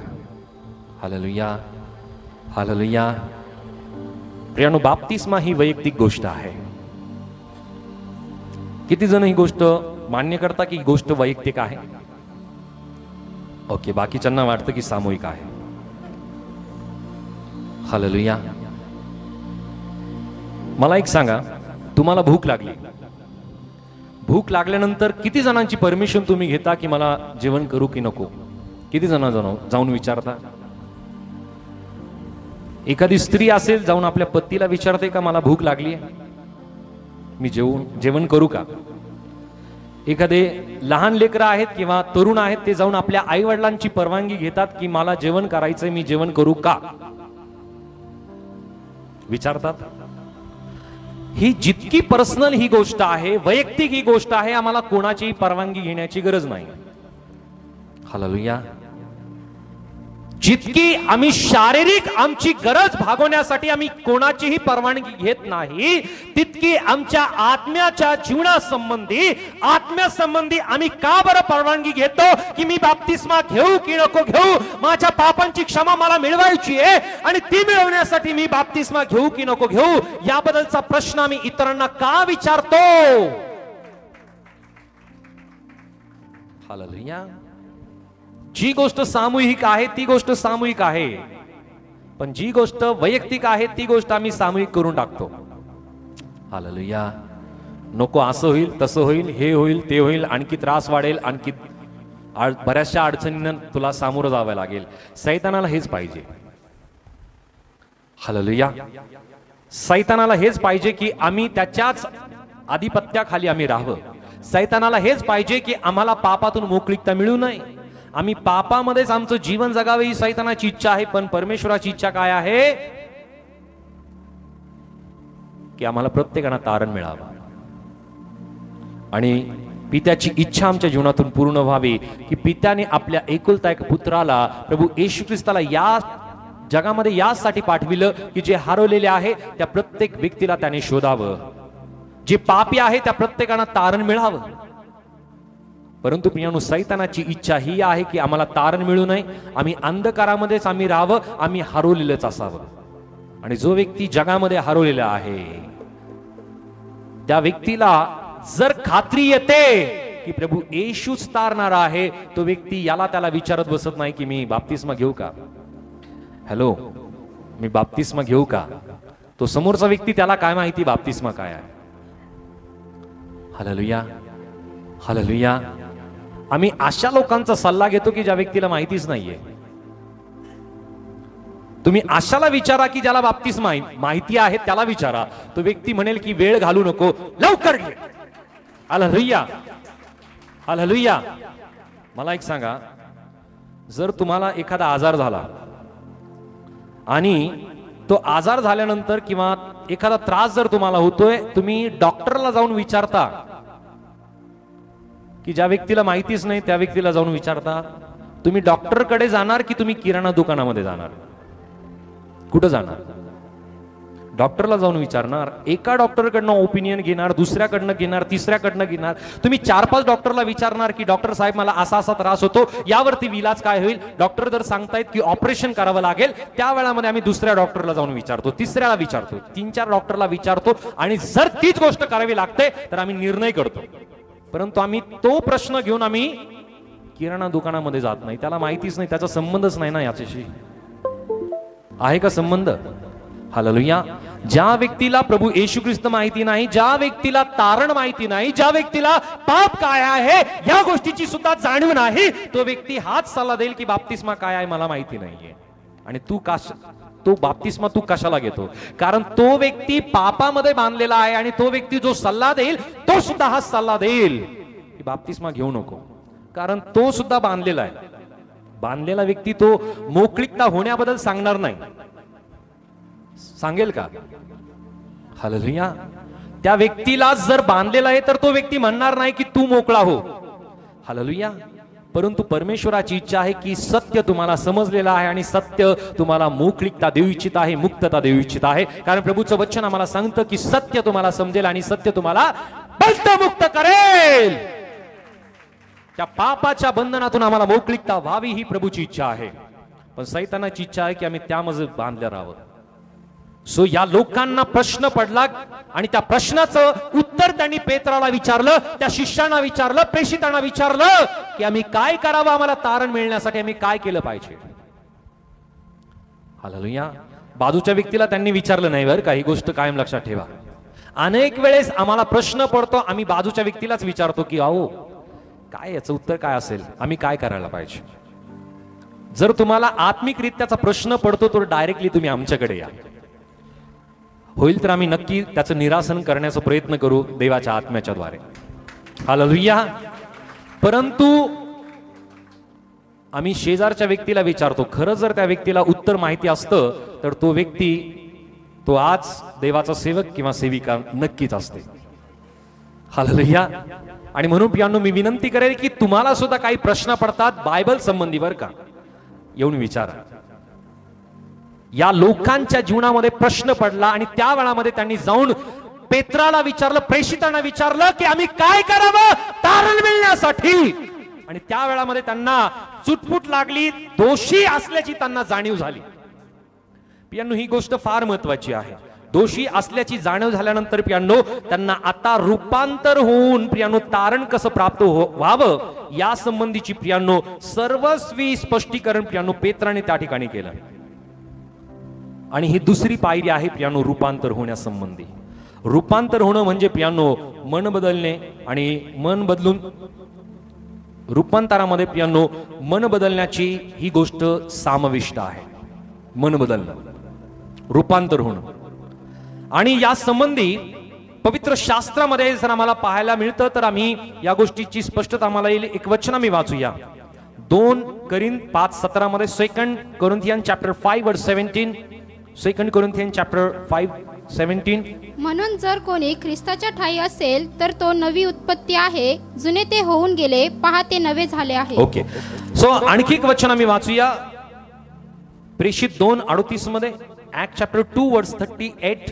हालेलुया. हालेलुया. प्रियानो, बाप्तिस्मा ही वैयक्तिक गोष्ट आहे. किती जण ही गोष्ट मान्य करता की ही गोष्ट वैयक्तिक आहे. ओके, बाकीच्यांना वाटतं की सामूहिक आहे. हालेलुया. मला एक सांगा, तुम्हाला भूक लागली, भूक लागल्यानंतर किती जणांची परमिशन तुम्ही घेता की मला जेवण करू की नको. किती जण जाऊन विचारता. एखादी स्त्री असेल जाऊन आपल्या पतीला विचारते का मला भूक लागली आहे, मी जेवण करू का. एखादे लहान लेकरं आहेत किंवा तरुण आहेत ते जाऊन आपल्या आई वडिलांची परवानगी घेतात की मला जेवण करायचंय, मी जेवण करू का, विचारतात. ही जितकी पर्सनल ही गोष्ट आहे, वैयक्तिक ही गोष्ट आहे, आम्हाला कोणाचीही परवानगी घेण्याची गरज नाही. हालेलुया. जितकी आम्ही शारीरिक आमची गरज भागवण्यासाठी आम्ही कोणाचीही परवानगी घेत नाही, तितकी आमच्या आत्म्याच्या जीवनासंबंधी, आत्म्यासंबंधी आम्ही का बरं परवानगी घेतो की मी बाप्तिस्मा घेऊ की नको घेऊ, माझ्या पापांची क्षमा मला मिळवायची आहे आणि ती मिळवण्यासाठी मी बाप्तिस्मा घेऊ की नको घेऊ, याबद्दलचा प्रश्न आम्ही इतरांना का विचारतो. हालेलुया. जी गोष्ट सामूहिक आहे ती गोष्ट सामूहिक आहे, पण जी गोष्ट वैयक्तिक आहे ती गोष्ट आम्ही सामूहिक करून टाकतो. हालेलुया. नको असं होईल, तसं होईल, हे होईल, ते होईल, आणखी त्रास वाढेल, आणखी बऱ्याचशा अडचणींना तुला सामोरं जावं लागेल. सैतानाला हेच पाहिजे. हालेलुया. सैतानाला हेच पाहिजे की आम्ही त्याच्याच आधिपत्याखाली आम्ही राहावं. सैतानाला हेच पाहिजे की आम्हाला पापातून मोकळीकता मिळू नये, आम्ही पापामध्येच आमचं जीवन जगावे, ही सैतानाची इच्छा आहे. पण परमेश्वराची इच्छा काय आहे की आम्हाला प्रत्येकाला तारण मिळावं आणि पित्याची इच्छा आमच्या जीवनातून पूर्ण व्हावी की पित्याने आपल्या एकुलता एक पुत्राला, प्रभू येशू ख्रिस्ताला या जगामध्ये यासाठी पाठविलं की जे हरवलेले आहे त्या प्रत्येक व्यक्तीला त्याने शोधावं, जे पापी आहे त्या प्रत्येकाला तारण मिळावं. परंतु प्रियानो, सैतानाची इच्छा ही आहे की आम्हाला तारण मिळू नये, आम्ही अंधकारामध्येच आम्ही राहावं, आम्ही हरवलेलंच असावं. आणि जो व्यक्ती जगामध्ये हरवलेला आहे त्या व्यक्तीला जर खात्री येते की प्रभू येशूच तारणारा आहे, तो व्यक्ती याला त्याला विचारत बसत नाही की मी बाप्तिस्मा घेऊ का, हॅलो मी बाप्तिस्मा घेऊ का, तो समोरचा व्यक्ती त्याला काय माहिती बाप्तिस्मा काय आहे. Hallelujah, hallelujah. आम्ही अशा लोकांचा सल्ला घेतो की ज्या व्यक्तीला माहितीच नाहीये. तुम्ही अशाला विचारा की ज्याला बाप्तिस्मा माहिती आहे त्याला विचारा, तो व्यक्ती म्हणेल की वेळ घालू नको, लवकर घे. Hallelujah, hallelujah. मला एक सांगा, जर तुम्हाला एखादा आजार झाला आणि तो आजार झाल्यानंतर किंवा एखादा त्रास जर तुम्हाला होतोय, तुम्ही डॉक्टरला जाऊन विचारता की ज्या व्यक्तीला माहितीच नाही त्या व्यक्तीला जाऊन विचारता? तुम्ही डॉक्टरकडे जाणार की तुम्ही किराणा दुकानामध्ये जाणार? कुठं जाणार? डॉक्टरला जाऊन विचारणार. एका डॉक्टरकडनं ओपिनियन घेणार, दुसऱ्याकडनं घेणार, तिसऱ्याकडनं घेणार. तुम्ही 4-5 डॉक्टरला विचारणार की डॉक्टर साहेब मला असा असा त्रास होतो, यावरती इलाज काय होईल? डॉक्टर जर सांगतायत की ऑपरेशन करावं लागेल, त्या वेळामध्ये आम्ही दुसऱ्या डॉक्टरला जाऊन विचारतो, तिसऱ्याला विचारतो, 3-4 डॉक्टरला विचारतो, आणि जर तीच गोष्ट करावी लागते तर आम्ही निर्णय करतो. परंतु आम्ही तो प्रश्न घेऊन आम्ही किराणा दुकानामध्ये जात नाही. त्याला माहितीच नाही, त्याचा संबंधच नाही ना याच्याशी. आहे का संबंध? हालेलुया. ज्या व्यक्तीला प्रभू येशू ख्रिस्त माहिती नाही, ज्या व्यक्तीला तारण माहिती नाही, ज्या व्यक्तीला पाप काय आहे या गोष्टीची सुद्धा जाणीव नाही, तो व्यक्ती हाच सल्ला देईल की बाप्तिस्मा काय आहे मला माहिती नाहीये. आणि तो बाप्तिस्मा तू कशाला घेतो? कारण तो व्यक्ती पापामध्ये बांधलेला आहे, आणि तो व्यक्ती जो सल्ला देईल तो सुद्धा हाच सल्ला देईल की बाप्तिस्मा घेऊ नको, कारण तो सुद्धा बांधलेला आहे. बांधलेला व्यक्ती तो मोकळीकता होण्याबद्दल सांगणार नाही. सांगेल का? हालेलुया. त्या व्यक्तीला जर बांधलेला आहे तर तो व्यक्ती म्हणणार नाही की तू मोकळा हो. हालेलुया. परंतु परमेश्वराची इच्छा आहे की सत्य तुम्हाला समजलेलं आहे आणि सत्य तुम्हाला मोकळीकता देऊ इच्छित आहे, मुक्तता देऊ इच्छित आहे. कारण प्रभूचं वचन आम्हाला सांगतं की सत्य तुम्हाला समजेल आणि सत्य तुम्हाला बंधमुक्त करेल. त्या पापाच्या बंधनातून आम्हाला मोकळीकता व्हावी ही प्रभूची इच्छा आहे. पण सैतानाची इच्छा आहे की आम्ही त्यामध्ये बांधले राहावं. सो या लोकांना प्रश्न पडला आणि त्या प्रश्नाचं उत्तर त्यांनी पेत्राला विचारलं, त्या शिष्यांना विचारलं, प्रेषितांना विचारलं की आम्ही काय करावं, आम्हाला तारण मिळण्यासाठी आम्ही काय केलं पाहिजे. हालेलुया. बाजूच्या व्यक्तीला त्यांनी विचारलं नाही बरं का, ही गोष्ट कायम लक्षात ठेवा. अनेक वेळेस आम्हाला प्रश्न पडतो, आम्ही बाजूच्या व्यक्तीलाच विचारतो की अहो काय याचं उत्तर काय असेल, आम्ही काय करायला पाहिजे. जर तुम्हाला आत्मिकरित्याचा प्रश्न पडतो तर डायरेक्टली तुम्ही आमच्याकडे या. होईल तर आम्ही नक्की त्याचं निरासन करण्याचा प्रयत्न करू देवाच्या आत्म्याच्या द्वारे. हालेलुया. परंतु आम्ही शेजारच्या व्यक्तीला विचारतो. खरं जर त्या व्यक्तीला उत्तर माहिती असतं तर तो व्यक्ती तो आज देवाचा सेवक किंवा सेविका नक्कीच असते. हालेलुया. आणि म्हणून प्रियांनो मी विनंती करेल की तुम्हाला सुद्धा काही प्रश्न पडतात बायबल संबंधी बरं का, येऊन विचारा. या लोकांच्या जीवनामध्ये प्रश्न पडला आणि त्या वेळामध्ये त्यांनी जाऊन पेत्राला विचारलं, प्रेषितांना विचारलं की आम्ही काय करावं तारण मिळण्यासाठी. आणि त्या वेळामध्ये त्यांना चुटपुट लागली, दोषी असल्याची त्यांना जाणीव झाली. प्रियांनो ही गोष्ट फार महत्वाची आहे. दोषी असल्याची जाणीव झाल्यानंतर प्रियांनो त्यांना आता रूपांतर होऊन प्रियांनो तारण कसं प्राप्त व्हावं या संबंधीची प्रियांनो सर्वस्वी स्पष्टीकरण प्रियांनो पेत्राने त्या ठिकाणी केलं. आणि ही दुसरी पायरी आहे प्रियांनो रूपांतर होण्यासंबंधी. रूपांतर होणं म्हणजे प्रियांनो मन बदलणे, आणि मन बदलून रूपांतरामध्ये प्रियांनो मन बदलण्याची ही गोष्ट समाविष्ट आहे. मन बदलणं, रूपांतर होणं. आणि या संबंधी पवित्र शास्त्रामध्ये जर आम्हाला पाहायला मिळतं तर आम्ही या गोष्टीची स्पष्टता आम्हाला येईल. एक वचन आम्ही वाचूया 2 कोरिंथ 5:17 मध्ये. 2 कोरिंथियन चॅप्टर 5:17. 2 Corinthian chapter 5:17. म्हणून जर कोणी ख्रिस्ताच्या ठायी असेल तर तो नवी उत्पत्ती आहे, जुने ते होऊन गेले, पहा ते नवे झाले आहे. ओके. सो आणखी एक वचन आम्ही वाचूया प्रेषित 2:38 मध्ये. Act chapter 2:38.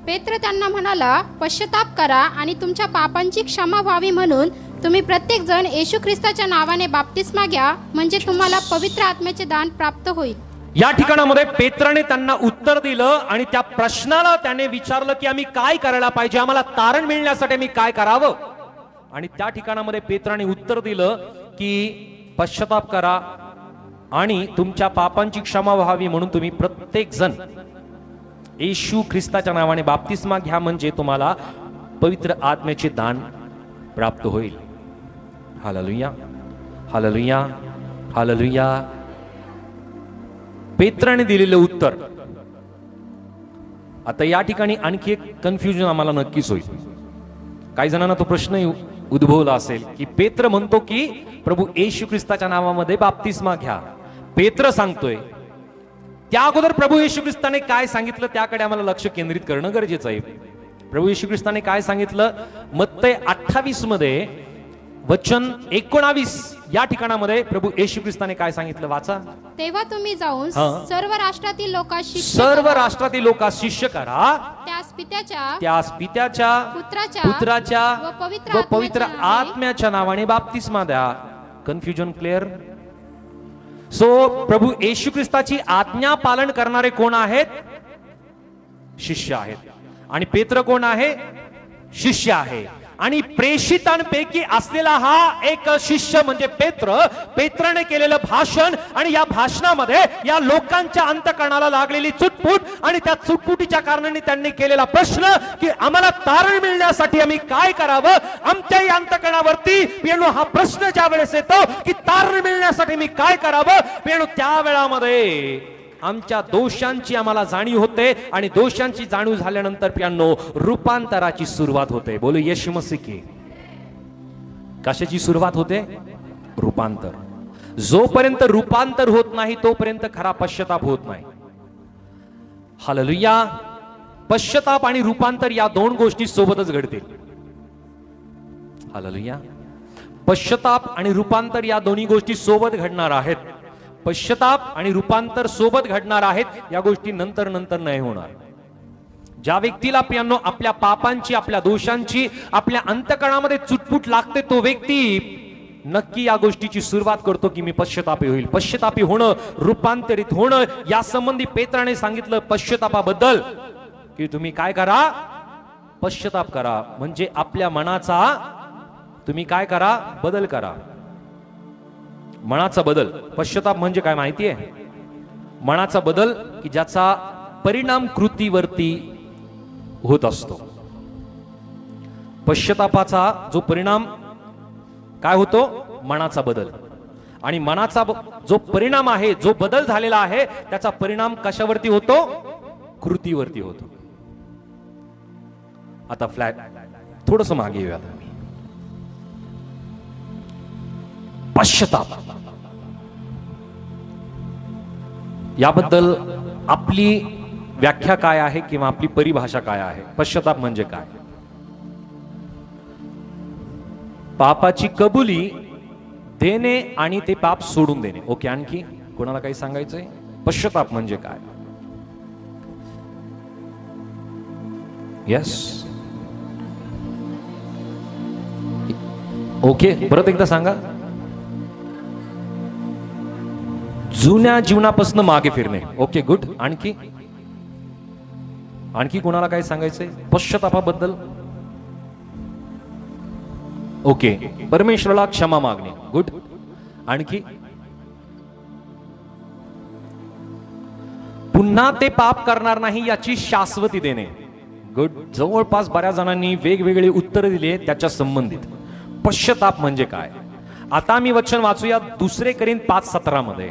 पेत्र त्यांना म्हणाला, पश्चाताप करा आणि तुमच्या पापांची क्षमा व्हावी म्हणून तुम्ही प्रत्येक जण येशू ख्रिस्ताच्या नावाने बाप्तिस्मा घ्या, म्हणजे तुम्हाला पवित्र आत्म्याचे दान प्राप्त होईल. या ठिकाणामध्ये पेत्राने त्यांना उत्तर दिलं आणि त्या प्रश्नाला त्याने विचारलं की आम्ही काय करायला पाहिजे, आम्हाला तारण मिळण्यासाठी आम्ही काय करावं. आणि त्या ठिकाणामध्ये पेत्राने उत्तर दिलं की पश्चाताप करा आणि तुमच्या पापांची क्षमा व्हावी म्हणून तुम्ही प्रत्येक जण येशू ख्रिस्ताच्या नावाने बाप्तिस्मा घ्या, म्हणजे तुम्हाला पवित्र आत्म्याचे दान प्राप्त होईल. Hallelujah, hallelujah, hallelujah. पेत्राने दिलेलं उत्तर. आता या ठिकाणी आणखी एक कन्फ्युजन आम्हाला नक्कीच होईल. काही जणांना तो प्रश्न उद्भवला असेल की पेत्र म्हणतो की प्रभू येशू ख्रिस्ताच्या नावामध्ये बाप्तिस्मा घ्या. पेत्र सांगतोय, त्या अगोदर प्रभू येशू ख्रिस्ताने काय सांगितलं त्याकडे आम्हाला लक्ष केंद्रित करणं गरजेचं आहे. प्रभू येशू ख्रिस्ताने काय सांगितलं? मत्तय 28 मध्ये वचन 19 या ठिकाणामध्ये प्रभू येशू ख्रिस्ताने काय सांगितलं? वाचा. तेव्हा तुम्ही जाऊन सर्व राष्ट्रातील लोकांस शिष्य करा, त्यास पित्याच्या पुत्राच्या व पवित्र आत्म्याच्या नावाने बाप्तिस्मा द्या. Confusion clear? सो प्रभू येशू ख्रिस्ताची आज्ञा पालन करणारे कोण आहेत? शिष्य आहेत. आणि पेत्र कोण आहे? शिष्य आहे. आणि प्रेषितांपैकी असलेला हा एक शिष्य म्हणजे पेत्राने केलेलं भाषण, आणि या भाषणामध्ये या लोकांच्या अंतःकरणाला लागलेली चुटपुट, आणि त्या चुटपुटीच्या कारणाने त्यांनी केलेला प्रश्न की आम्हाला तारण मिळण्यासाठी आम्ही काय करावं. आमच्याही अंतःकरणावरती पेणू हा प्रश्न ज्या वेळेस येतो की तारण मिळण्यासाठी मी काय करावं, पेणू त्या वेळामध्ये आमच्या दोषांची आम्हाला जाणीव होते, आणि दोषांची जाणीव झाल्यानंतर प्रियांनो रूपांतराची सुरुवात होते. बोलू येशू मसीह की. कशाची सुरुवात होते? रूपांतर. जोपर्यंत रूपांतर होत नाही तोपर्यंत खरा पश्चाताप होत नाही. हालेलुया. पश्चाताप आणि रूपांतर या दोन गोष्टी सोबतच घडतील. हालेलुया. पश्चाताप आणि रूपांतर या दोन्ही गोष्टी सोबत घडणार आहेत. पश्चाताप आणि रूपांतर सोबत घडणार आहेत. या गोष्टी नंतर नाही होणार. ज्या व्यक्तीला प्रियांनो आपल्या पापांची, आपल्या दोषांची आपल्या अंतःकरणामध्ये चुटपुट लागते, तो व्यक्ती नक्की या गोष्टीची सुरुवात करतो की मी पश्चातापी होईल. पश्चातापी होणं, रूपांतरित होणं, या संबंधी पेत्राने सांगितलं पश्चातापाबद्दल की तुम्ही काय करा? पश्चाताप करा. म्हणजे आपल्या मनाचा तुम्ही काय करा? बदल करा. मनाचा बदल. पश्चाताप म्हणजे काय माहितीये? मनाचा बदल की ज्याचा परिणाम कृतीवरती होत असतो. पश्चातापाचा जो परिणाम काय होतो? मनाचा बदल. आणि मनाचा जो परिणाम आहे, जो बदल झालेला आहे, त्याचा परिणाम कशावरती होतो? कृतीवरती होतो. आता फ्लॅट थोडस मागे येऊया. पश्चाताप याबद्दल आपली व्याख्या काय आहे किंवा आपली परिभाषा काय आहे? पश्चाताप म्हणजे काय? पापाची कबुली देणे आणि ते पाप सोडून देणे. ओके, आणखी कोणाला काही सांगायचंय? पश्चाताप म्हणजे काय? यस, ओके, परत एकदा सांगा. जुन्या जीवनापासून मागे फिरणे. Okay, good. आणखी आणखी कोणाला काय सांगायचंय पश्चातापाबद्दल? ओके, परमेश्वराला क्षमा मागणे. गुड. आणखी पुन्हा ते पाप करणार नाही याची शाश्वती देणे. गुड. जवळपास बऱ्याच जणांनी वेगवेगळी उत्तरं दिली त्याच्या संबंधित. पश्चाताप म्हणजे काय? आता मी वचन वाचूया 2 कोरिंथ 5:17 मध्ये.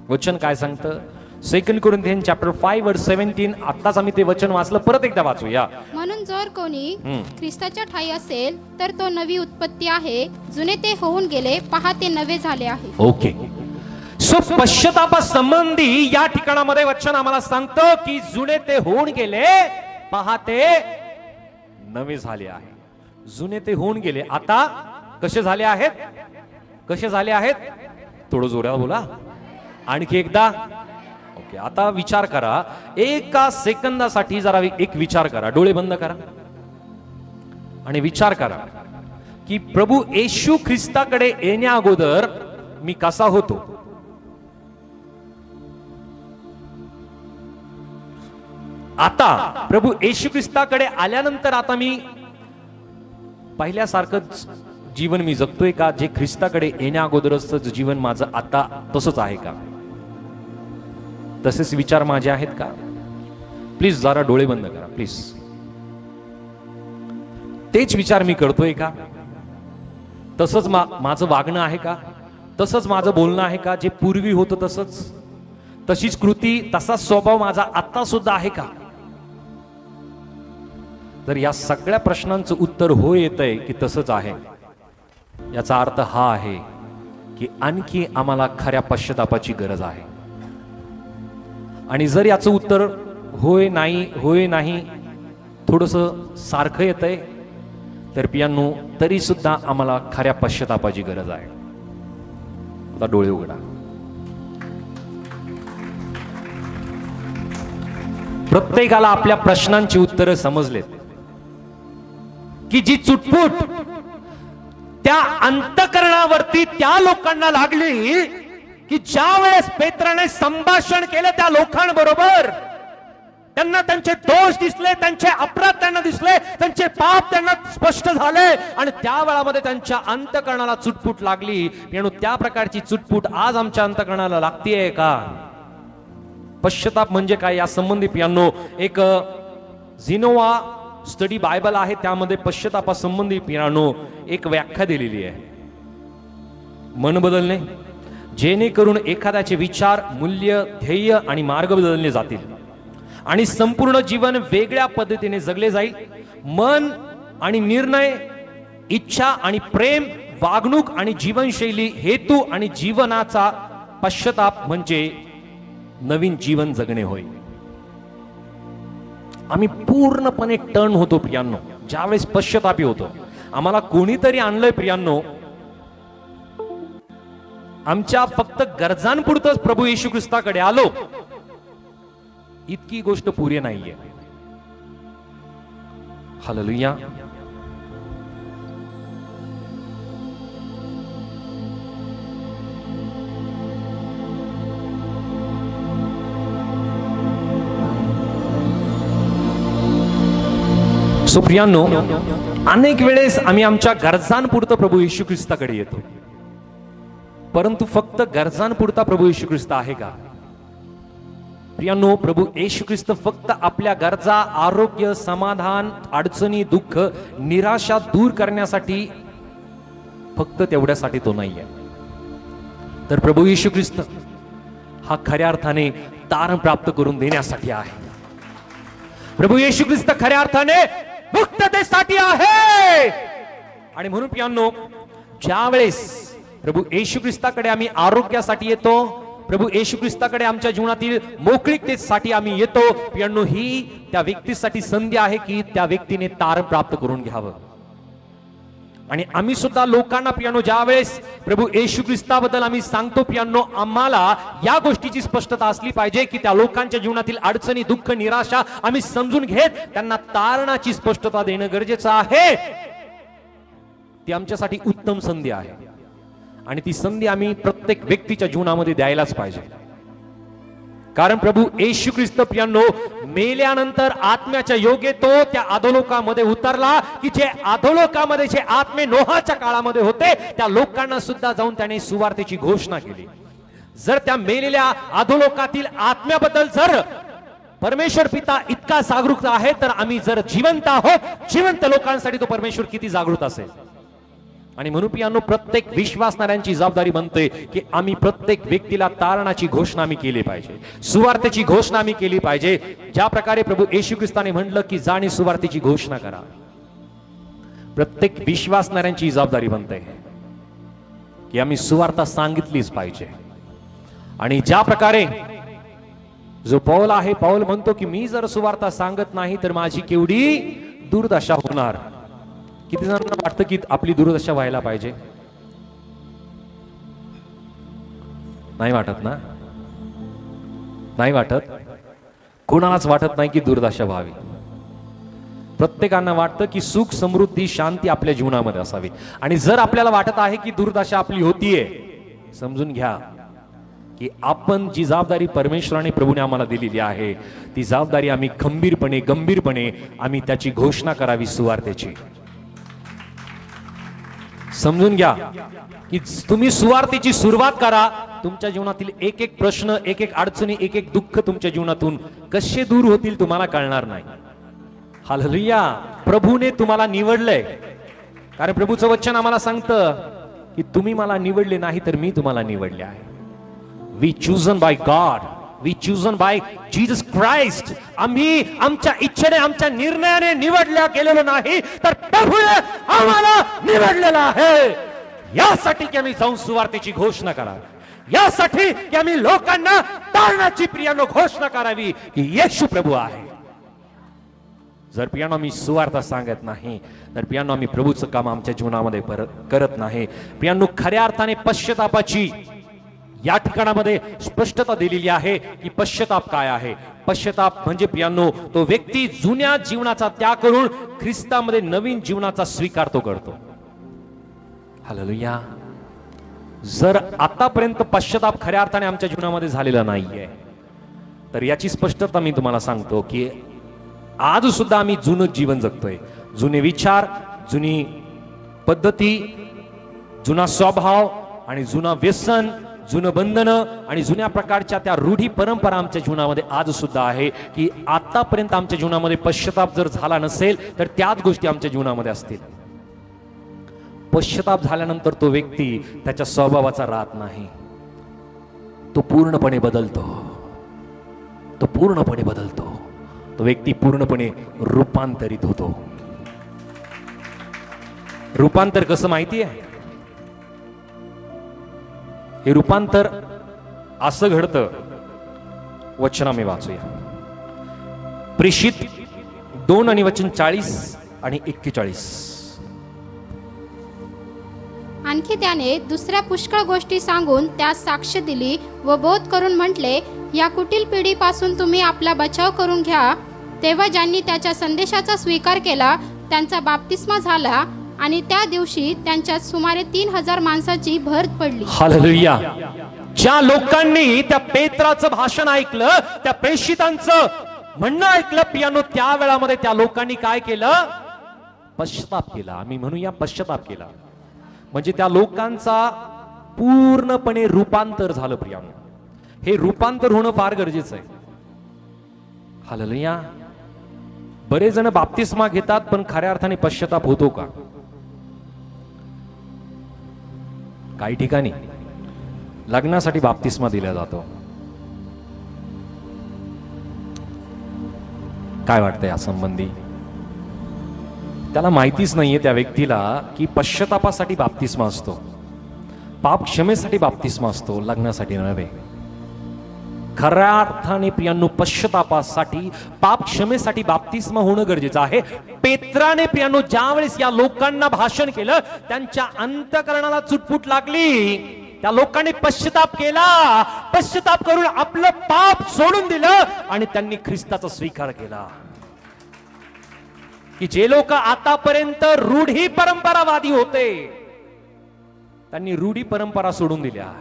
वचन काय सांगतं? 2 कोरिंथियन्स चॅप्टर 5 वर्स 17. आताच आम्ही ते वचन वाचलं, परत एकदा वाचूया. म्हणून जर कोणी ख्रिस्ताच्या ठाई असेल तर तो नवी उत्पत्ती आहे, जुने ते होऊन गेले, पहा ते नवे झाले आहे. ओके, सो पश्चातापासंबंधी या ठिकाणामध्ये वचन आम्हाला सांगतं की जुने ते होऊन गेले, पहा ते नवे झाले आहे. जुने ते होऊन गेले, आता कसे झाले आहेत? कसे झाले आहेत? थोडं जोरात बोला. आणखी एकदा. ओके, आता विचार करा. एका सेकंदासाठी जरा एक विचार करा. डोळे बंद करा आणि विचार करा की प्रभू येशू ख्रिस्ताकडे येण्या अगोदर मी कसा होतो? आता प्रभू येशू ख्रिस्ताकडे आल्यानंतर आता मी पहिल्यासारखंच जीवन मी जगतोय का जे ख्रिस्ताकडे येण्या अगोदरच जीवन माझं आता तसंच आहे का? तसेच विचार माझे आहेत का? प्लीज जरा डोळे बंद करा प्लीज. तेच विचार मी करतोय का? तसंच माझं वागणं आहे का? तसंच माझं बोलणं आहे का? जे पूर्वी होतं तसंच, तशीच कृती, तसाच स्वभाव माझा आता सुद्धा आहे का? जर या सगळ्या प्रश्नांचं उत्तर हो येतंय की तसंच आहे, याचा अर्थ हा आहे की आणखी आम्हाला खऱ्या पश्चातापाची गरज आहे. आणि जर याचं उत्तर होय नाही थोडंसं सारखं येतंय, तर पियांनो तरी सुद्धा आम्हाला खऱ्या पश्चातापाची गरज आहे. आता डोळे उघडा. प्रत्येकाला आपल्या प्रश्नांची उत्तरं समजलेत की जी चुटपुट त्या अंतकरणावरती त्या लोकांना लागली की ज्या वेळेस पेत्राने संभाषण केलं त्या लोकांबरोबर, त्यांना त्यांचे दोष दिसले, त्यांचे अपराध त्यांना दिसले, त्यांचे पाप त्यांना स्पष्ट झाले आणि त्या वेळामध्ये त्यांच्या अंतकरणाला चुटपुट लागली. पण त्या प्रकारची चुटपुट आज आमच्या अंतकरणाला लागतेय का? पश्चाताप म्हणजे काय या संबंधी पियांनो एक झिनोवा स्टडी बायबल आहे, त्यामध्ये पश्चातापासंबंधी पियांनो एक व्याख्या दिलेली आहे. मन बदलणे जेणेकरून एखाद्याचे विचार, मूल्य, ध्येय आणि मार्ग बदलले जातील आणि संपूर्ण जीवन वेगळ्या पद्धतीने जगले जाईल. मन आणि निर्णय, इच्छा आणि प्रेम, वागणूक आणि जीवनशैली, हेतू आणि जीवनाचा पश्चाताप म्हणजे नवीन जीवन जगणे होय. आम्ही पूर्णपणे टर्न होतो प्रियांनो ज्यावेळेस पश्चातापी होतो. आम्हाला कोणीतरी आणलंय प्रियांनो, आमच्या फक्त गरजांपुरतच प्रभू येशू ख्रिस्ताकडे आलो, इतकी गोष्ट पुरे नाहीये. हालेलुया. सो प्रियांनो, अनेक वेळेस आम्ही आमच्या गरजांपुरतं प्रभू येशू ख्रिस्ताकडे येतो, परंतु फक्त गरजांपुरता प्रभू येशू ख्रिस्त आहे का? प्रियांनो, प्रभू येशू ख्रिस्त फक्त आपल्या गरजा, आरोग्य, समाधान, अडचणी, दुःख, निराशा दूर करण्यासाठी फक्त तेवढ्यासाठी तो नाहीये. तर प्रभू येशू ख्रिस्त हा खऱ्या अर्थाने तारण प्राप्त करून देण्यासाठी आहे. प्रभू येशू ख्रिस्त खऱ्या अर्थाने मुक्ततेसाठी आहे. आणि म्हणून प्रियांनो, ज्या वेळेस प्रभू येशू ख्रिस्ताकडे आम्ही आरोग्यासाठी येतो, प्रभू येशू ख्रिस्ताकडे आमच्या जीवनातील मोकळीकतेसाठी आम्ही येतो, प्रियांनो ही त्या व्यक्तीसाठी संधी आहे की त्या व्यक्तीने तारण प्राप्त करून घ्यावं. आणि आम्ही सुद्धा लोकांना प्रियांनो ज्यावेळेस प्रभू येशू ख्रिस्ताबद्दल आम्ही सांगतो प्रियांनो, आम्हाला या गोष्टीची स्पष्टता असली पाहिजे की त्या लोकांच्या जीवनातील अडचणी, दुःख, निराशा आम्ही समजून घेत त्यांना तारणाची स्पष्टता देणं गरजेचं आहे. ती आमच्यासाठी उत्तम संधी आहे आणि ती संधी आम्ही प्रत्येक व्यक्तीच्या जीवनामध्ये द्यायलाच पाहिजे. कारण प्रभू येशू ख्रिस्त प्रियांनो मेल्यानंतर आत्म्याच्या योगे तो त्या अधोलोकामध्ये उतरला की जे अधोलोकामध्ये जे आत्मे नोहाच्या काळामध्ये होते त्या लोकांना सुद्धा जाऊन त्याने सुवार्तेची घोषणा केली. जर त्या मेलेल्या अधोलोकातील आत्म्याबद्दल जर परमेश्वर पिता इतका जागरूक आहे, तर आम्ही जर जिवंत आहोत, जिवंत लोकांसाठी तो परमेश्वर किती जागृत असेल. आणि म्हणून पियांनो प्रत्येक विश्वासणाऱ्यांची जबाबदारी बनते की आम्ही प्रत्येक व्यक्तीला तारणाची घोषणा आम्ही केली पाहिजे, सुवार्तेची घोषणा आम्ही केली पाहिजे. ज्या प्रकारे प्रभू येशू ख्रिस्ताने म्हटलं की जाणे सुवार्तेची घोषणा करा, प्रत्येक विश्वासणाऱ्यांची जबाबदारी बनते की आम्ही सुवार्ता सांगितलीच पाहिजे. आणि ज्या प्रकारे जो पौल आहे, पौल म्हणतो की मी जर सुवार्ता सांगत नाही तर माझी केवढी दुर्दशा होणार. किती जणांना वाटतं की आपली दुर्दशा व्हायला पाहिजे? नाही वाटत ना? नाही वाटत. कोणालाच वाटत नाही की दुर्दशा व्हावी. प्रत्येकांना वाटतं की सुख, समृद्धी, शांती आपल्या जीवनामध्ये असावी. आणि जर आपल्याला वाटत आहे की दुर्दशा आपली होतीये, समजून घ्या की आपण जी जबाबदारी परमेश्वराने, प्रभूने आम्हाला दिलेली आहे, ती जबाबदारी आम्ही खंबीरपणे, गंभीरपणे आम्ही त्याची घोषणा करावी सुवार्तेची. समजून घ्या की तुम्ही सुवार्तेची सुरुवात करा, तुमच्या जीवनातील एक एक प्रश्न, एक एक अडचणी, एक एक दुःख तुमच्या जीवनातून कसे दूर होतील तुम्हाला कळणार नाही. हालेलुया. प्रभूने तुम्हाला निवडलंय, कारण प्रभूचं वचन आम्हाला सांगतं की तुम्ही मला निवडले नाही तर मी तुम्हाला निवडले आहे. We chosen by God, we chosen by Jesus Christ. आम्ही आमच्या इच्छेने, आमच्या निर्णयाने निवडल्या गेलेलो नाही, तर प्रभूने आम्हाला निवडलेला आहे. यासाठी की आम्ही जाऊन सुवार्तेची घोषणा करावी, यासाठी की आम्ही लोकांना तारणाची प्रियानो घोषणा करावी की येशू प्रभू आहे. जर प्रियानो आम्ही सुवार्ता सांगत नाही, तर प्रियानो आम्ही प्रभूचं काम आमच्या जीवनामध्ये करत नाही. प्रियानो, खऱ्या अर्थाने पश्चातापाची या ठिकाणामध्ये स्पष्टता दिलेली आहे की पश्चाताप काय आहे. पश्चाताप म्हणजे प्रियानो तो व्यक्ती जुन्या जीवनाचा त्याग करून ख्रिस्तामध्ये नवीन जीवनाचा स्वीकार तो करतो. हालेलुया. जर आतापर्यंत पश्चाताप खऱ्या अर्थाने आमच्या जीवनामध्ये झालेला नाहीये, तर याची स्पष्टता मी तुम्हाला सांगतो की आज सुद्धा आम्ही जुनं जीवन जगतोय. जुने विचार, जुनी पद्धती, जुना स्वभाव आणि जुना व्यसन, जुनं बंधन आणि जुन्या प्रकारच्या त्या रूढी परंपरा आमच्या जीवनामध्ये आज सुद्धा आहे की आतापर्यंत आमच्या जीवनामध्ये पश्चाताप जर झाला नसेल तर त्याच गोष्टी आमच्या जीवनामध्ये असतील. पश्चाताप झाल्यानंतर तो व्यक्ती त्याच्या स्वभावाचा राहत नाही, तो पूर्णपणे बदलतो, तो पूर्णपणे बदलतो. तो व्यक्ती पूर्णपणे रूपांतरित होतो. रूपांतर कसं माहिती आहे? हे रूपांतर असं घडतं, वचन आम्ही वाचूया. प्रेषित 2 आणि वचन 40 आणि 41. आणखी त्याने दुसऱ्या पुष्कळ गोष्टी सांगून त्यास साक्ष दिली व बोध करून म्हटले, या कुटील पिढीपासून तुम्ही आपला बचाव करून घ्या. तेव्हा ज्यांनी त्याच्या संदेशाचा स्वीकार केला त्यांचा बाप्तिस्मा झाला आणि त्या दिवशी त्यांच्यात सुमारे 3000 माणसाची भर पडली. हालेलुया. ज्या लोकांनी त्या पेत्राचं भाषण ऐकलं, त्या प्रेषितांचं म्हणणं ऐकलं पियानो, त्या वेळामध्ये त्या लोकांनी काय केलं? पश्चाताप केला. आम्ही म्हणूया पश्चाताप केला. म्हणजे त्या लोकांचा पूर्णपणे रूपांतर झालं. प्रियानो, हे रूपांतर होणं फार गरजेचं आहे. हालेलुया. बरेच जण बाप्तिस्मा घेतात पण खऱ्या अर्थाने पश्चाताप होतो का? काही ठिकाणी लग्नासाठी बाप्तिस्मा दिला जातो. काय वाटतं या संबंधी? त्याला माहितीच नाहीये त्या व्यक्तीला की पश्चातापासाठी बाप्तिस्मा असतो, पाप क्षमेसाठी बाप्तिस्मा असतो, लग्नासाठी नव्हे. खऱ्या अर्थाने प्रियांनो पश्चातापासाठी, पाप क्षमेसाठी बाप्तिस्मा होणं गरजेचं आहे. पेत्राने प्रियांनो ज्यावेळेस या लोकांना भाषण केलं, त्यांच्या अंतःकरणाला चुटपुट लागली. त्या लोकांनी पश्चाताप केला, पश्चाताप करून आपलं पाप सोडून दिलं आणि त्यांनी ख्रिस्ताचा स्वीकार केला. की जे लोक आतापर्यंत रूढी परंपरावादी होते, त्यांनी रूढी परंपरा सोडून दिल्या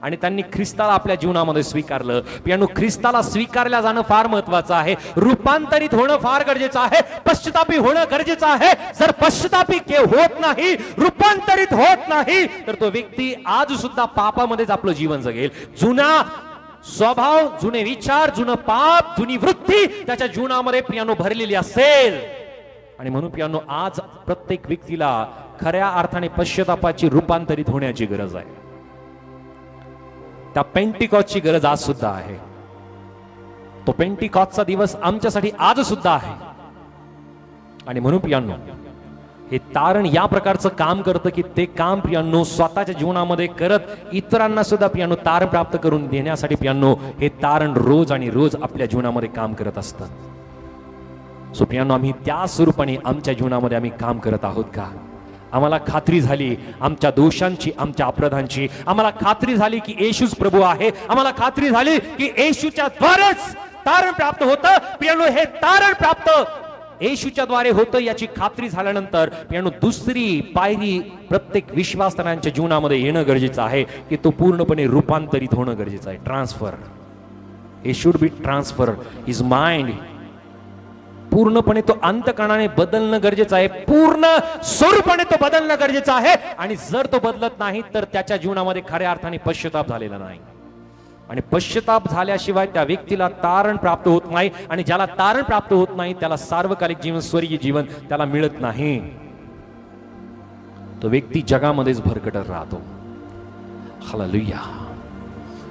आणि त्यांनी ख्रिस्ताला आपल्या जीवनामध्ये स्वीकारलं. प्रियांनो, ख्रिस्ताला स्वीकारल्या जाणं फार महत्वाचं आहे. रूपांतरित होणं फार गरजेचं आहे. पश्चातापी होणं गरजेचं आहे. जर पश्चातापी होत नाही, रूपांतरित होत नाही, तर तो व्यक्ती आज सुद्धा पापामध्येच आपलं जीवन जगेल. जुना स्वभाव, जुने विचार, जुनं पाप, जुनी वृत्ती त्याच्या जीवनामध्ये प्रियांनो भरलेली असेल. आणि म्हणून प्रियांनो, आज प्रत्येक व्यक्तीला खऱ्या अर्थाने पश्चातापाची, रूपांतरित होण्याची गरज आहे. त्या पेंटिकॉसची गरज आज सुद्धा आहे. तो पेंटिकॉसचा दिवस आमच्यासाठी आज सुद्धा आहे. आणि म्हणून प्रियांनो, हे तारण या प्रकारचं काम करतं की ते काम प्रियांनो स्वतःच्या जीवनामध्ये करत इतरांना सुद्धा प्रियांनो तारण प्राप्त करून देण्यासाठी प्रियांनो हे तारण रोज आणि रोज आपल्या जीवनामध्ये काम करत असतं. सो प्रियांनो, आम्ही त्या स्वरूपाने आमच्या जीवनामध्ये आम्ही काम करत आहोत का? आम्हाला खात्री झाली आमच्या दोषांची, आमच्या अपराधांची. आम्हाला खात्री झाली की येशूच प्रभू आहे. आम्हाला खात्री झाली की येशूच्या द्वारेच तारण प्राप्त होतं. प्रियांनो, हे तारण प्राप्त येशूच्या द्वारे होतं याची खात्री झाल्यानंतर प्रियांनो दुसरी पायरी प्रत्येक विश्वासणाऱ्यांच्या जीवनामध्ये येणं गरजेचं आहे की तो पूर्णपणे रूपांतरित होणं गरजेचं आहे. Transfer, it should be transfer his mind. पूर्णपणे तो अंतकरणाने बदलणं गरजेचं आहे, पूर्ण स्वरूपाने तो बदलणं गरजेचं आहे. आणि जर तो बदलत नाही तर त्याच्या जीवनामध्ये खऱ्या अर्थाने पश्चाताप झालेला नाही. आणि पश्चाताप झाल्याशिवाय त्या व्यक्तीला तारण प्राप्त होत नाही. आणि ज्याला तारण प्राप्त होत नाही त्याला सार्वकालिक जीवन, स्वर्गीय जीवन त्याला मिळत नाही. तो व्यक्ती जगामध्येच भरकटत राहतो. Hallelujah,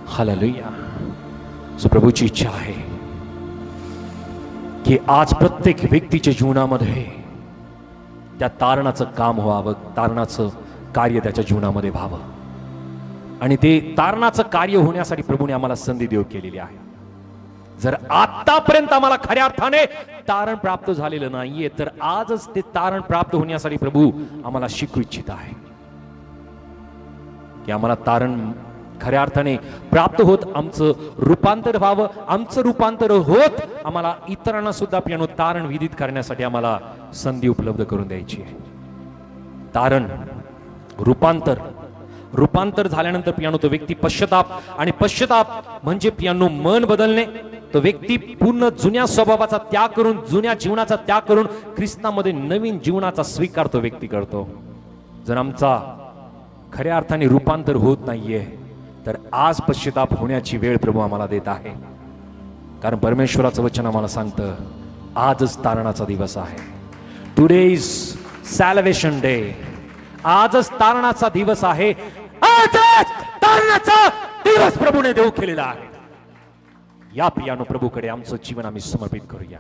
hallelujah. सो प्रभूची इच्छा आहे की आज प्रत्येक व्यक्तीच्या जीवनामध्ये त्या तारणाचं काम व्हावं, तारणाचं कार्य त्याच्या जीवनामध्ये व्हावं. आणि ते तारणाचं कार्य होण्यासाठी प्रभूने आम्हाला संधी देव केलेली आहे. जर आतापर्यंत आम्हाला खऱ्या अर्थाने तारण प्राप्त झालेलं नाहीये तर आजच ते तारण प्राप्त होण्यासाठी प्रभू आम्हाला शिकू इच्छित आहे की आम्हाला तारण खऱ्या अर्थाने प्राप्त होत आमचं रूपांतर व्हावं. आमचं रूपांतर होत आम्हाला इतरांना सुद्धा पियानो तारण विदित करण्यासाठी आम्हाला संधी उपलब्ध करून द्यायची आहे. तारण, रूपांतर, रूपांतर झाल्यानंतर पियानो तो व्यक्ती पश्चाताप, आणि पश्चाताप म्हणजे पियानो मन बदलणे. तो व्यक्ती पूर्ण जुन्या स्वभावाचा त्याग करून, जुन्या जीवनाचा त्याग करून ख्रिस्तामध्ये नवीन जीवनाचा स्वीकार तो व्यक्ती करतो. जर आमचा खऱ्या अर्थाने रूपांतर होत नाहीये तर आज पश्चाताप होण्याची वेळ प्रभू आम्हाला देत आहे. कारण परमेश्वराचं वचन आम्हाला सांगतं आजच तारणाचा दिवस आहे. Today is salvation day. आजच तारणाचा दिवस आहे. आजच तारणाचा दिवस प्रभूने देऊ केलेला आहे. या प्रियानो प्रभूकडे आमचं जीवन आम्ही समर्पित करूया.